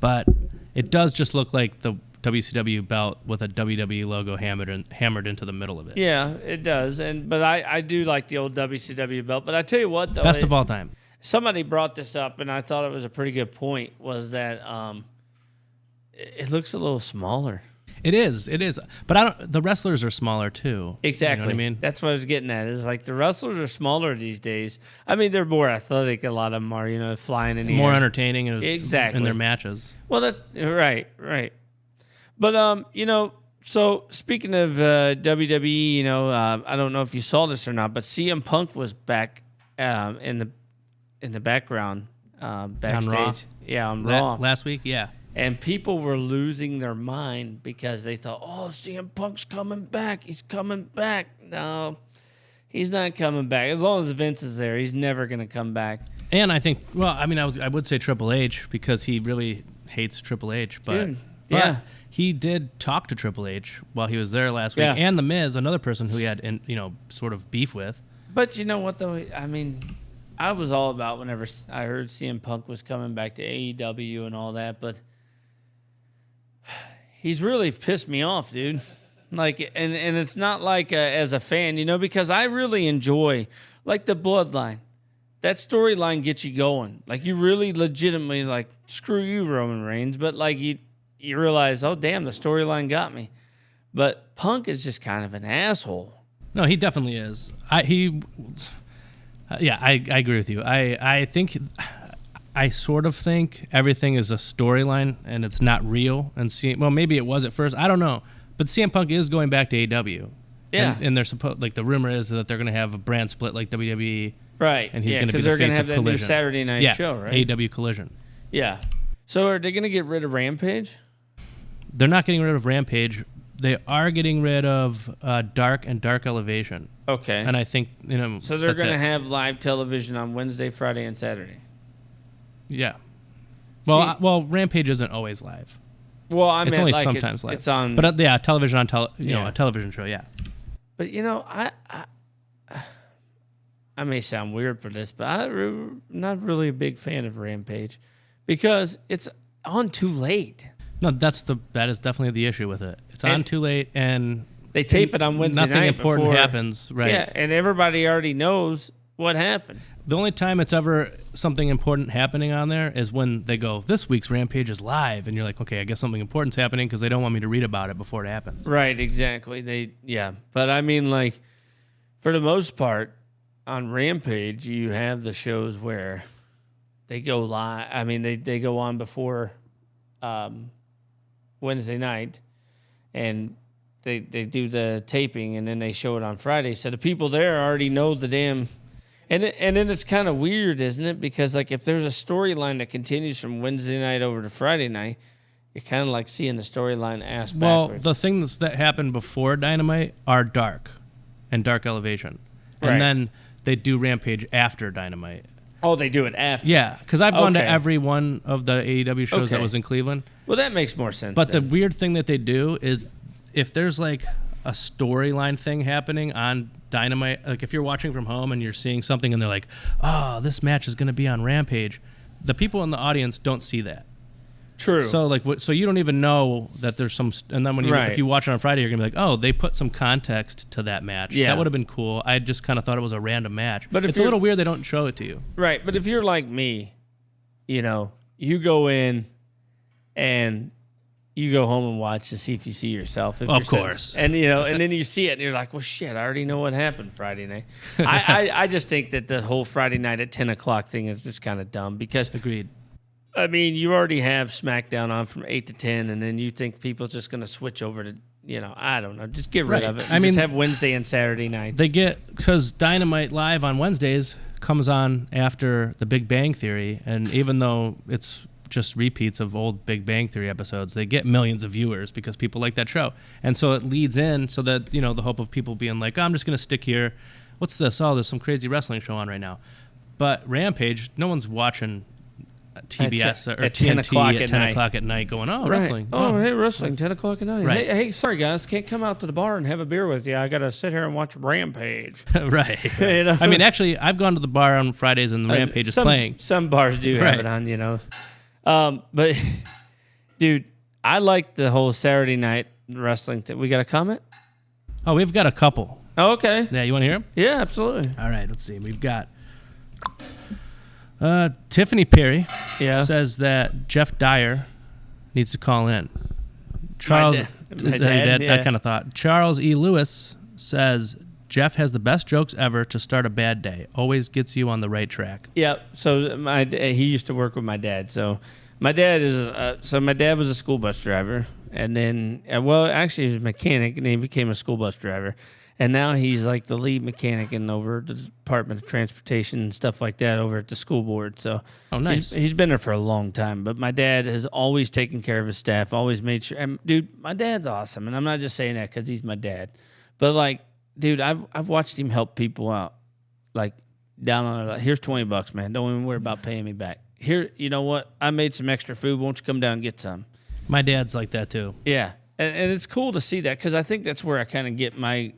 but it does just look like the WCW belt with a WWE logo hammered into the middle of it. Yeah, it does. But I do like the old WCW belt. But I tell you what, though, best of all time. Somebody brought this up, and I thought it was a pretty good point. Was that it looks a little smaller. It is. But the wrestlers are smaller too. Exactly. You know what I mean? That's what I was getting at. Is like the wrestlers are smaller these days. I mean, they're more athletic. A lot of them are, flying in the more air. entertaining. Exactly. In their matches. Well, right. But so speaking of WWE, I don't know if you saw this or not, but CM Punk was back in the background backstage. On Raw? Yeah, on Raw last week. Yeah. And people were losing their mind because they thought, oh, CM Punk's coming back. He's coming back. No, he's not coming back. As long as Vince is there, he's never going to come back. And I think, I would say Triple H because he really hates Triple H. But he did talk to Triple H while he was there last week. Yeah. And The Miz, another person who he had, sort of beef with. But you know what, though? I mean, I was all about whenever I heard CM Punk was coming back to AEW and all that, but he's really pissed me off, dude. Like, and it's not like as a fan, because I really enjoy, like, the Bloodline. That storyline gets you going. Like, you really legitimately, like, screw you, Roman Reigns. But, like, you realize, oh, damn, the storyline got me. But Punk is just kind of an asshole. No, he definitely is. I agree with you. I sort of think everything is a storyline and it's not real. And maybe it was at first. I don't know. But CM Punk is going back to AEW. Yeah. And they're the rumor is that they're going to have a brand split like WWE. Right. And he's going to be the they're going face to of have that Collision. new Saturday night show, right? AEW Collision. Yeah. So are they going to get rid of Rampage? They're not getting rid of Rampage. They are getting rid of Dark and Dark Elevation. Okay. And I think, So they're going to have live television on Wednesday, Friday, and Saturday. Yeah. Well, Rampage isn't always live. Well, I mean, it's only like sometimes live. It's on, but television on a television show. Yeah. But I may sound weird for this, but I'm not really a big fan of Rampage because it's on too late. No, that is definitely the issue with it. It's on too late, and they tape it on Wednesday night. Nothing important happens, right? Yeah, and everybody already knows what happened. The only time it's ever something important happening on there is when they go, this week's Rampage is live, and you're like, okay, I guess something important's happening because they don't want me to read about it before it happens. Right, exactly. But I mean, like, for the most part, on Rampage, you have the shows where they go live. I mean, they go on before Wednesday night, and they do the taping, and then they show it on Friday. So the people there already know the damn. And then it's kind of weird, isn't it? Because, like, if there's a storyline that continues from Wednesday night over to Friday night, you're kind of like seeing the storyline ass backwards. Well, the things that happened before Dynamite are Dark and Dark Elevation. And right. Then they do Rampage after Dynamite. Oh, they do it after? Yeah, because I've gone to every one of the AEW shows that was in Cleveland. Well, that makes more sense. But the weird thing that they do is if there's, like, a storyline thing happening on Dynamite, like if you're watching from home and you're seeing something and they're like, oh, this match is going to be on Rampage, the people in the audience don't see that. True. So so you don't even know that there's some, and then if you watch it on Friday, you're gonna be like, oh, they put some context to that match. Yeah, that would have been cool. I just kind of thought it was a random match. But it's a little weird they don't show it to you. Right. But if you're like me, you go in and you go home and watch to see if you see yourself. Of course. And and then you see it and you're like, well, shit, I already know what happened Friday night. I just think that the whole Friday night at 10 o'clock thing is just kind of dumb because. Agreed. I mean, you already have SmackDown on from 8 to 10, and then you think people are just going to switch over to, I don't know. Just get rid of it. Just have Wednesday and Saturday nights. Because Dynamite Live on Wednesdays comes on after the Big Bang Theory, and even though it's just repeats of old Big Bang Theory episodes, they get millions of viewers because people like that show. And so it leads in so that, the hope of people being like, oh, I'm just going to stick here. What's this? Oh, there's some crazy wrestling show on right now. But Rampage, no one's watching TBS or at TNT at 10 o'clock at night going, oh, wrestling. Oh, hey, wrestling, 10 o'clock at night. Right. Hey, sorry, guys, can't come out to the bar and have a beer with you. I got to sit here and watch Rampage. Right. I mean, actually, I've gone to the bar on Fridays and the Rampage is playing. Some bars do have it on, But, dude, I like the whole Saturday night wrestling thing. We got a comment? Oh, we've got a couple. Oh, okay. Yeah, you want to hear them? Yeah, absolutely. All right, let's see. We've got... Tiffany Perry says that Jeff Dyer needs to call in. Charles, I kind of thought. Charles E. Lewis says Jeff has the best jokes ever to start a bad day. Always gets you on the right track. Yeah. So he used to work with my dad. So my dad my dad was a school bus driver, and then actually he was a mechanic, and then he became a school bus driver. And now he's like the lead mechanic in over the Department of Transportation and stuff like that over at the school board. So nice. He's been there for a long time. But my dad has always taken care of his staff, always made sure. And dude, my dad's awesome. And I'm not just saying that because he's my dad. But like, dude, I've watched him help people out. Like down on here's $20, man. Don't even worry about paying me back. Here, you know what? I made some extra food. Won't you come down and get some? My dad's like that too. Yeah. And it's cool to see that because I think that's where I kind of get my,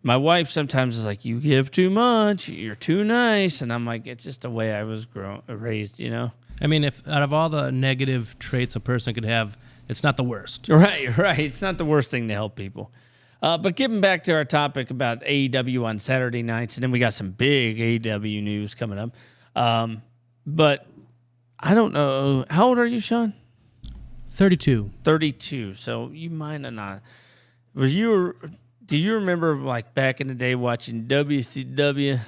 my wife sometimes is like, you give too much, you're too nice. And I'm like, it's just the way I was raised, I mean, if out of all the negative traits a person could have, It's not the worst. Right. It's not the worst thing to help people. But getting back to our topic about AEW on Saturday nights, and then we got some big AEW news coming up. But I don't know. How old are you, Sean? 32. 32. So you might not. Do you remember like back in the day watching WCW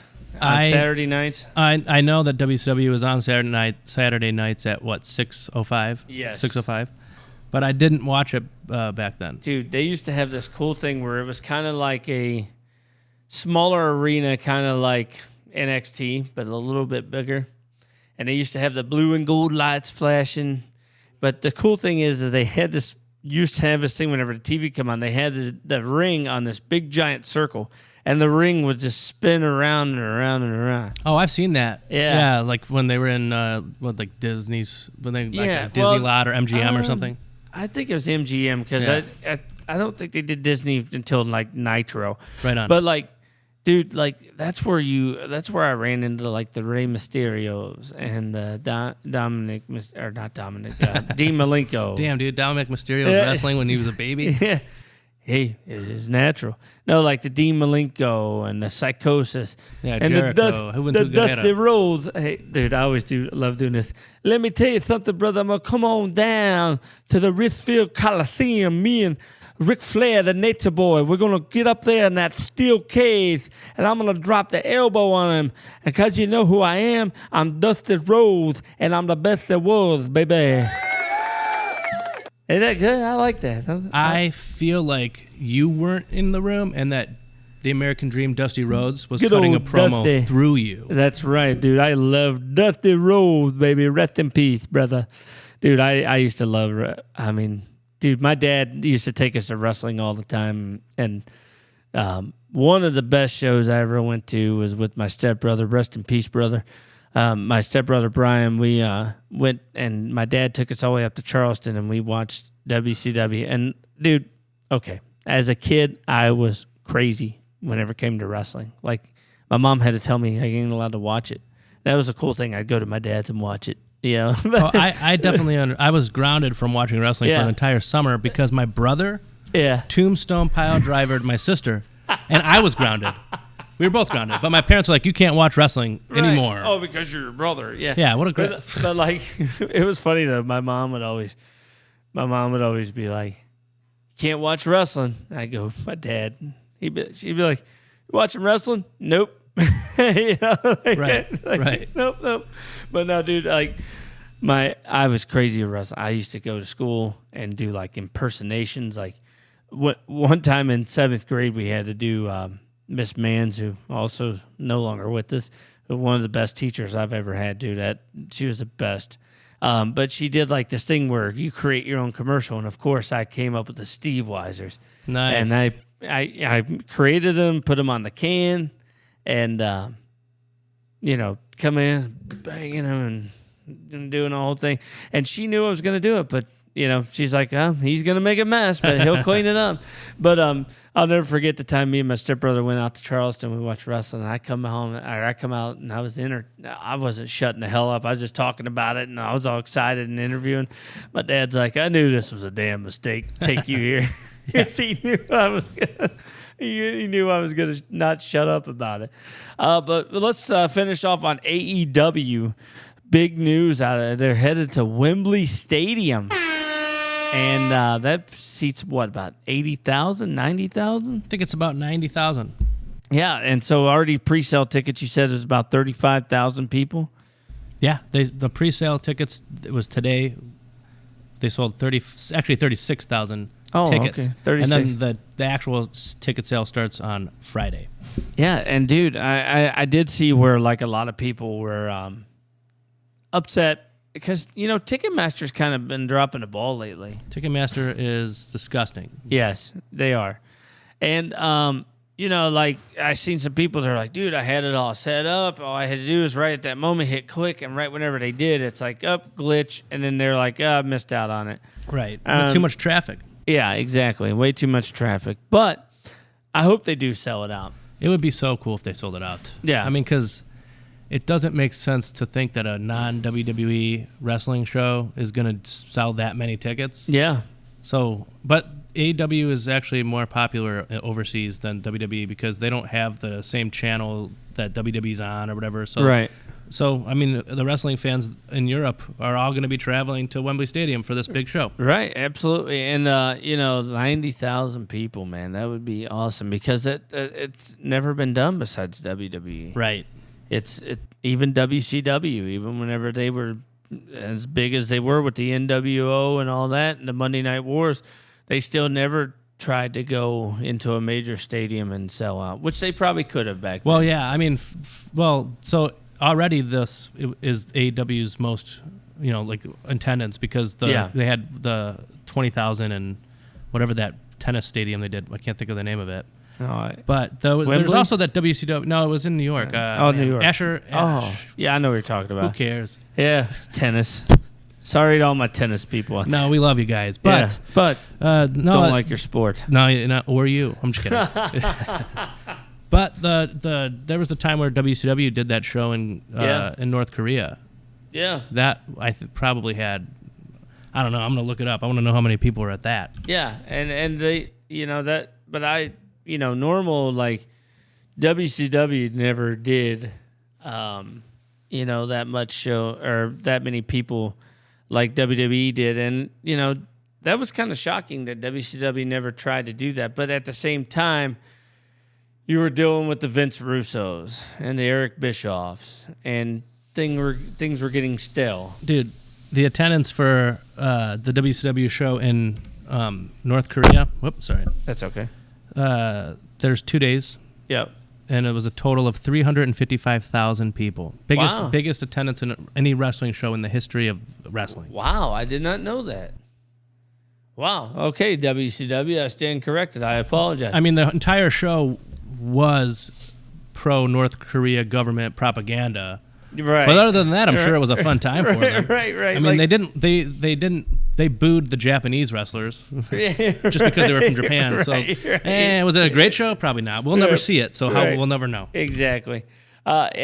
on Saturday nights? I know that WCW was on Saturday nights at what, 6:05? Yes. 6:05. But I didn't watch it back then. Dude, they used to have this cool thing where it was kind of like a smaller arena, kind of like NXT, but a little bit bigger. And they used to have the blue and gold lights flashing. But the cool thing is that they had this, used to have this thing whenever the TV come on, they had the ring on this big giant circle. And the ring would just spin around and around and around. Oh, I've seen that. Yeah. Like when they were in Disney's, Yeah, Disney Lot or MGM or something. I think it was MGM because I don't think they did Disney until like Nitro. Right on. But like, dude, like that's where I ran into like the Rey Mysterios and Dean Malenko. Damn, dude, Dominic Mysterio was wrestling when he was a baby. Yeah. Hey, it is natural. No, like the Dean Malenko and the Psychosis. Yeah, and Jericho. the Dusty Rhodes. Hey, dude, I always love doing this. Let me tell you something, brother. I'm going to come on down to the Richfield Coliseum. Me and Ric Flair, the Nature Boy. We're going to get up there in that steel cage, and I'm going to drop the elbow on him. And because you know who I am, I'm Dusty Rhodes, and I'm the best there was, baby. Ain't that good? I like that. I feel like you weren't in the room and that the American Dream Dusty Rhodes was cutting a promo Dusty through you. That's right, dude. I love Dusty Rhodes, baby. Rest in peace, brother. Dude, I used to love, dude, my dad used to take us to wrestling all the time. And one of the best shows I ever went to was with my stepbrother. Rest in peace, brother. My stepbrother Brian, we went, and my dad took us all the way up to Charleston, and we watched WCW. And dude, okay, as a kid, I was crazy whenever it came to wrestling. Like my mom had to tell me I ain't allowed to watch it. That was a cool thing. I'd go to my dad's and watch it. You know? I definitely I was grounded from watching wrestling for an entire summer because my brother, tombstone pile drivered my sister, and I was grounded. We were both grounded, but my parents were like, "You can't watch wrestling anymore." Oh, because you're your brother. Yeah. Yeah. What a great. But like, it was funny though. My mom would always be like, "You can't watch wrestling." I go, "My dad." She'd be like, "You watching wrestling?" Nope. You know, right. Nope. But no, dude. Like, I was crazy at wrestling. I used to go to school and do like impersonations. Like, one time in 7th grade, we had to do. Miss Mans, who also no longer with us, one of the best teachers I've ever had, dude. She was the best. But she did like this thing where you create your own commercial, and of course I came up with the Steve Weisers. Nice. And I created them, put them on the can, and come in, banging them and doing the whole thing. And she knew I was going to do it, but she's like, he's going to make a mess, but he'll clean it up. But I'll never forget the time me and my stepbrother went out to Charleston. We watched wrestling, and I come out, and I wasn't shutting the hell up. I was just talking about it, and I was all excited and interviewing. My dad's like, I knew this was a damn mistake to take you here. Yes, he knew I was going to not shut up about it. But let's finish off on AEW. Big news out of it. They're headed to Wembley Stadium. And that seats, about 80,000, 90,000? I think it's about 90,000. Yeah, and so already pre-sale tickets, you said, is about 35,000 people? Yeah, the pre-sale tickets, it was today, they sold 36,000 tickets. Okay. 36. And then the actual ticket sale starts on Friday. Yeah, and dude, I did see where like a lot of people were upset because, Ticketmaster's kind of been dropping the ball lately. Ticketmaster is disgusting. Yes, they are. And, like I seen some people that are like, dude, I had it all set up. All I had to do is right at that moment hit click, and right whenever they did, it's like, glitch. And then they're like, I missed out on it. Right. Too much traffic. Yeah, exactly. Way too much traffic. But I hope they do sell it out. It would be so cool if they sold it out. Yeah. I mean, because it doesn't make sense to think that a non-WWE wrestling show is going to sell that many tickets. Yeah. So, but AEW is actually more popular overseas than WWE because they don't have the same channel that WWE's on or whatever. So, Right. So, I mean, the wrestling fans in Europe are all going to be traveling to Wembley Stadium for this big show. Right, absolutely. And, 90,000 people, man, that would be awesome because it's never been done besides WWE. Right. Even WCW, even whenever they were as big as they were with the NWO and all that, and the Monday Night Wars, they still never tried to go into a major stadium and sell out, which they probably could have back then. Well, yeah, I mean, so already this is AEW's most, attendance because they had the 20,000 and whatever that tennis stadium they did. I can't think of the name of it. But there's also that WCW. No, it was in New York. New York. Asher. Yeah, I know what you're talking about. Who cares? Yeah, it's tennis. Sorry to all my tennis people. No, we love you guys, but don't like your sport. No, or you. I'm just kidding. But there was a time where WCW did that show in North Korea. Yeah, that I probably had. I don't know. I'm gonna look it up. I want to know how many people were at that. Yeah, and they that, but normal like WCW never did, that much show or that many people like WWE did, and that was kind of shocking that WCW never tried to do that. But at the same time, you were dealing with the Vince Russos and the Eric Bischoffs, and things were getting stale. Dude, the attendance for the WCW show in North Korea. Whoops, sorry. That's okay. There's 2 days. Yep. And it was a total of 355,000 people. Biggest attendance in any wrestling show in the history of wrestling. Wow, I did not know that. Wow. Okay, WCW, I stand corrected. I apologize. I mean, the entire show was pro-North Korea government propaganda. Right. But other than that, I'm sure it was a fun time for them. Right. I mean, they booed the Japanese wrestlers just because they were from Japan. Was it a great show? Probably not. We'll never see it, so we'll never know. Exactly. But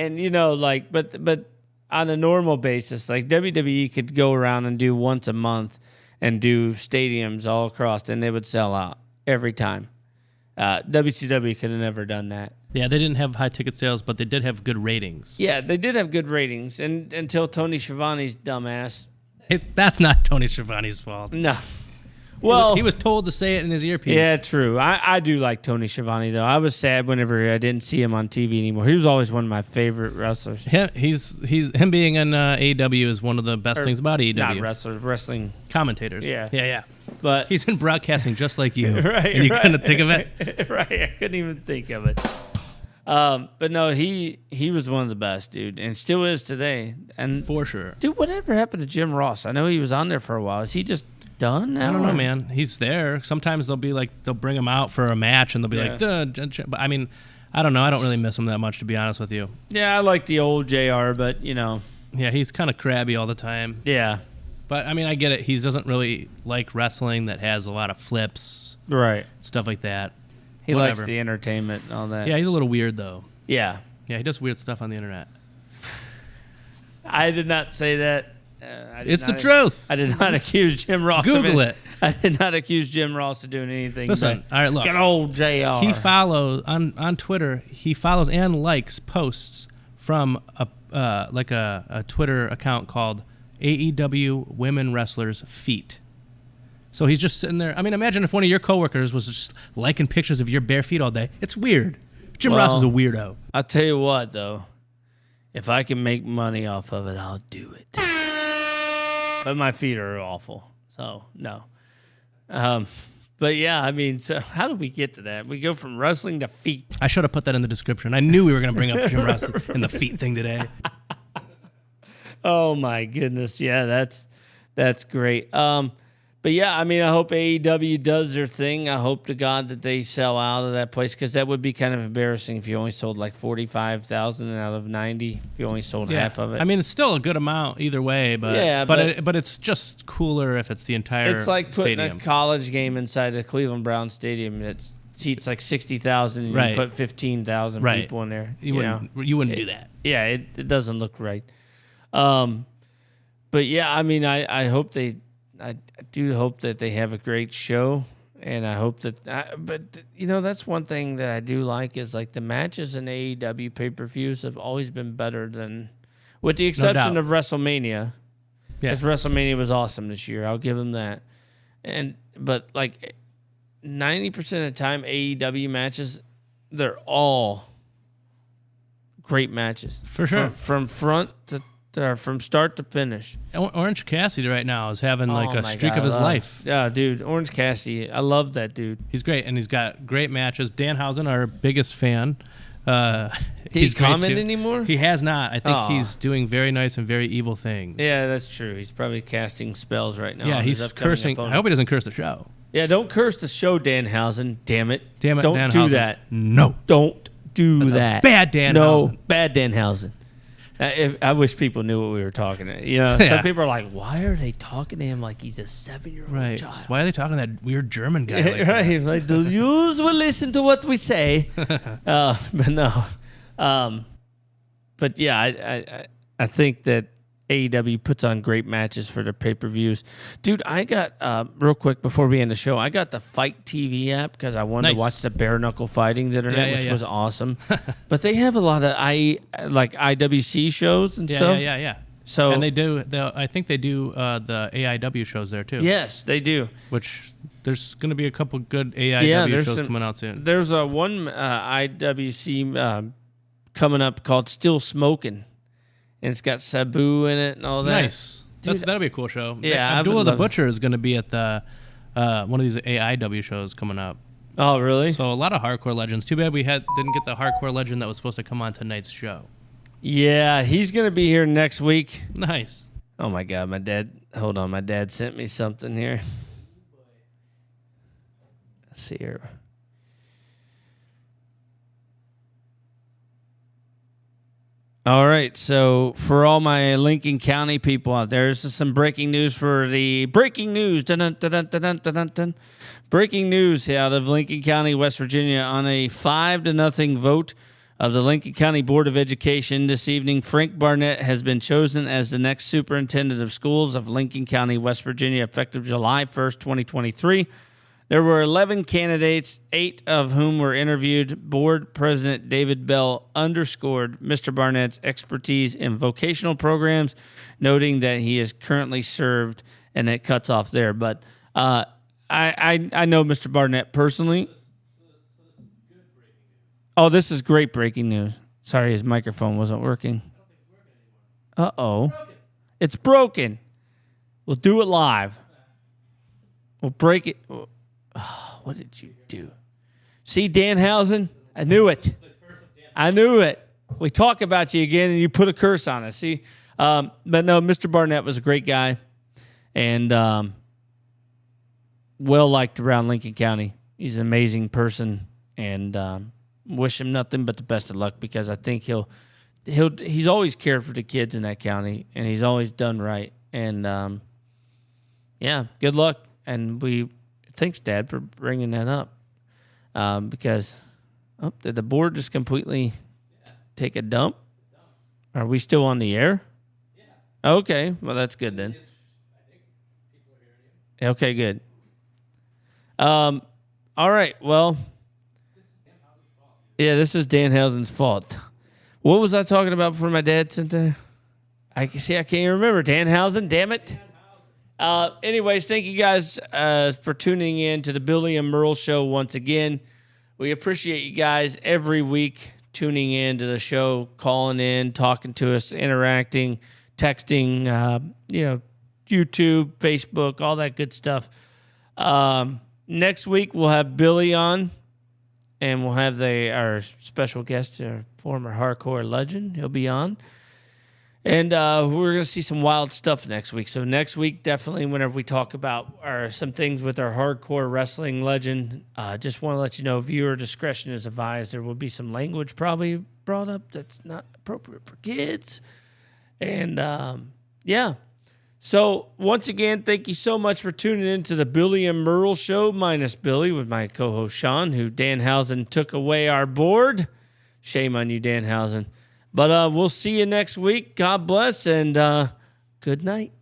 on a normal basis, like WWE could go around and do once a month and do stadiums all across, and they would sell out every time. WCW could have never done that. Yeah, they didn't have high ticket sales, but they did have good ratings. Yeah, they did have good ratings, and until Tony Schiavone's dumbass. That's not Tony Schiavone's fault. No. Well, he was told to say it in his earpiece. Yeah, true. I do like Tony Schiavone, though. I was sad whenever I didn't see him on TV anymore. He was always one of my favorite wrestlers. Him being in AEW is one of the best things about AEW. Not wrestlers, wrestling commentators. Yeah. But he's in broadcasting just like you. Right. And you couldn't think of it? Right. I couldn't even think of it. But no, he was one of the best, dude, and still is today. And for sure. Dude, whatever happened to Jim Ross? I know he was on there for a while. Is he just done now? I don't know, man. He's there. Sometimes they'll bring him out for a match and they'll be like, duh. But I mean, I don't know. I don't really miss him that much, to be honest with you. Yeah, I like the old JR, but Yeah, he's kind of crabby all the time. Yeah. But I mean, I get it. He doesn't really like wrestling that has a lot of flips. Right. Stuff like that. He likes the entertainment and all that. Yeah, he's a little weird, though. Yeah. Yeah, he does weird stuff on the internet. I did not say that. It's the truth. I did not accuse Jim Ross Google it. I did not accuse Jim Ross of doing anything. Listen, all right, look. Good old JR. He follows, on Twitter, he follows and likes posts from a Twitter account called AEW Women Wrestlers Feet. So he's just sitting there. I mean, imagine if one of your coworkers was just liking pictures of your bare feet all day. It's weird. Jim Ross is a weirdo. I'll tell you what, though. If I can make money off of it, I'll do it. But my feet are awful, so no. But yeah, I mean, so how did we get to that? We go from wrestling to feet. I should have put that in the description. I knew we were going to bring up Jim Ross and the feet thing today. Oh my goodness, yeah, that's great. But yeah, I mean, I hope AEW does their thing. I hope to God that they sell out of that place, because that would be kind of embarrassing if you only sold like 45,000 out of 90. If you only sold half of it. I mean, it's still a good amount either way, but but it's just cooler if it's the entire. It's like putting stadium. a college game inside the Cleveland Browns stadium that seats like 60,000, and you put 15,000 people in there. You wouldn't do that. Yeah, it doesn't look right. But yeah, I mean, I hope they I do hope that they have a great show, and I hope that. But that's one thing that I do like is like the matches in AEW pay-per-views have always been better than, with the exception of WrestleMania. Yes, WrestleMania was awesome this year. I'll give them that. But like 90% of the time, AEW matches, they're all great matches for sure, from front to. From start to finish. Orange Cassidy right now is having like a streak of his life. Yeah, dude. Orange Cassidy. I love that dude. He's great, and he's got great matches. Danhausen, our biggest fan. He's comment anymore? He has not. I think he's doing very nice and very evil things. Yeah, that's true. He's probably casting spells right now. Yeah, he's cursing. Opponent. I hope he doesn't curse the show. Yeah, don't curse the show, Danhausen. Damn it. Damn it, don't Danhausen. Do that. No. Don't do that. Bad Danhausen. No, bad Danhausen. I wish people knew what we were talking about. Some people are like, why are they talking to him like he's a 7-year-old child? Why are they talking to that weird German guy? Like right. Like, the Jews will listen to what we say. But no. But yeah, I think that AEW puts on great matches for their pay-per-views. Dude, I got, real quick before we end the show, I got the Fight TV app because I wanted to watch the bare-knuckle fighting the other night, which was awesome. But they have a lot of IWC shows and stuff. Yeah. So, and they do, I think they do the AIW shows there too. Yes, they do. Which, there's going to be a couple good AIW shows coming out soon. There's one IWC coming up called Still Smoking. And it's got Sabu in it and all that. Nice. That'll be a cool show. Yeah, Abdullah the Butcher is going to be at the one of these AIW shows coming up. Oh, really? So a lot of hardcore legends. Too bad we didn't get the hardcore legend that was supposed to come on tonight's show. Yeah, he's going to be here next week. Nice. Oh, my God. Hold on. My dad sent me something here. Let's see here. All right, so for all my Lincoln County people out there, this is some breaking news for the breaking news. Breaking news out of Lincoln County, West Virginia, on a 5-0 vote of the Lincoln County Board of Education this evening. Frank Barnett has been chosen as the next superintendent of schools of Lincoln County, West Virginia, effective July 1st, 2023. There were 11 candidates, 8 of whom were interviewed. Board President David Bell underscored Mr. Barnett's expertise in vocational programs, noting that he is currently served, and it cuts off there. But I know Mr. Barnett personally. Oh, this is great breaking news. Sorry, his microphone wasn't working. Uh-oh. It's broken. We'll do it live. We'll break it. Oh, what did you do? See, Danhausen? I knew it. I knew it. We talk about you again, and you put a curse on us. See? But no, Mr. Barnett was a great guy and well-liked around Lincoln County. He's an amazing person, and wish him nothing but the best of luck because I think he's always cared for the kids in that county, and he's always done right. And, yeah, good luck. And thanks, Dad, for bringing that up. Because did the board just completely take a dump? Are we still on the air? Yeah. Okay, well, that's good then. Okay, good. All right, well, yeah, this is Danhausen's fault. What was I talking about before my dad sent there? I can't even remember. Danhausen, damn it. Anyways, thank you guys for tuning in to the Billy and Merle Show once again. We appreciate you guys every week tuning in to the show, calling in, talking to us, interacting, texting, YouTube, Facebook, all that good stuff. Next week, we'll have Billy on, and we'll have our special guest, our former hardcore legend. He'll be on. And we're going to see some wild stuff next week. So next week, definitely, whenever we talk about some things with our hardcore wrestling legend, just want to let you know, viewer discretion is advised. There will be some language probably brought up that's not appropriate for kids. And, yeah. So, once again, thank you so much for tuning in to the Billy and Merle Show, minus Billy, with my co-host Sean, who Danhausen took away our board. Shame on you, Danhausen. But we'll see you next week. God bless, and good night.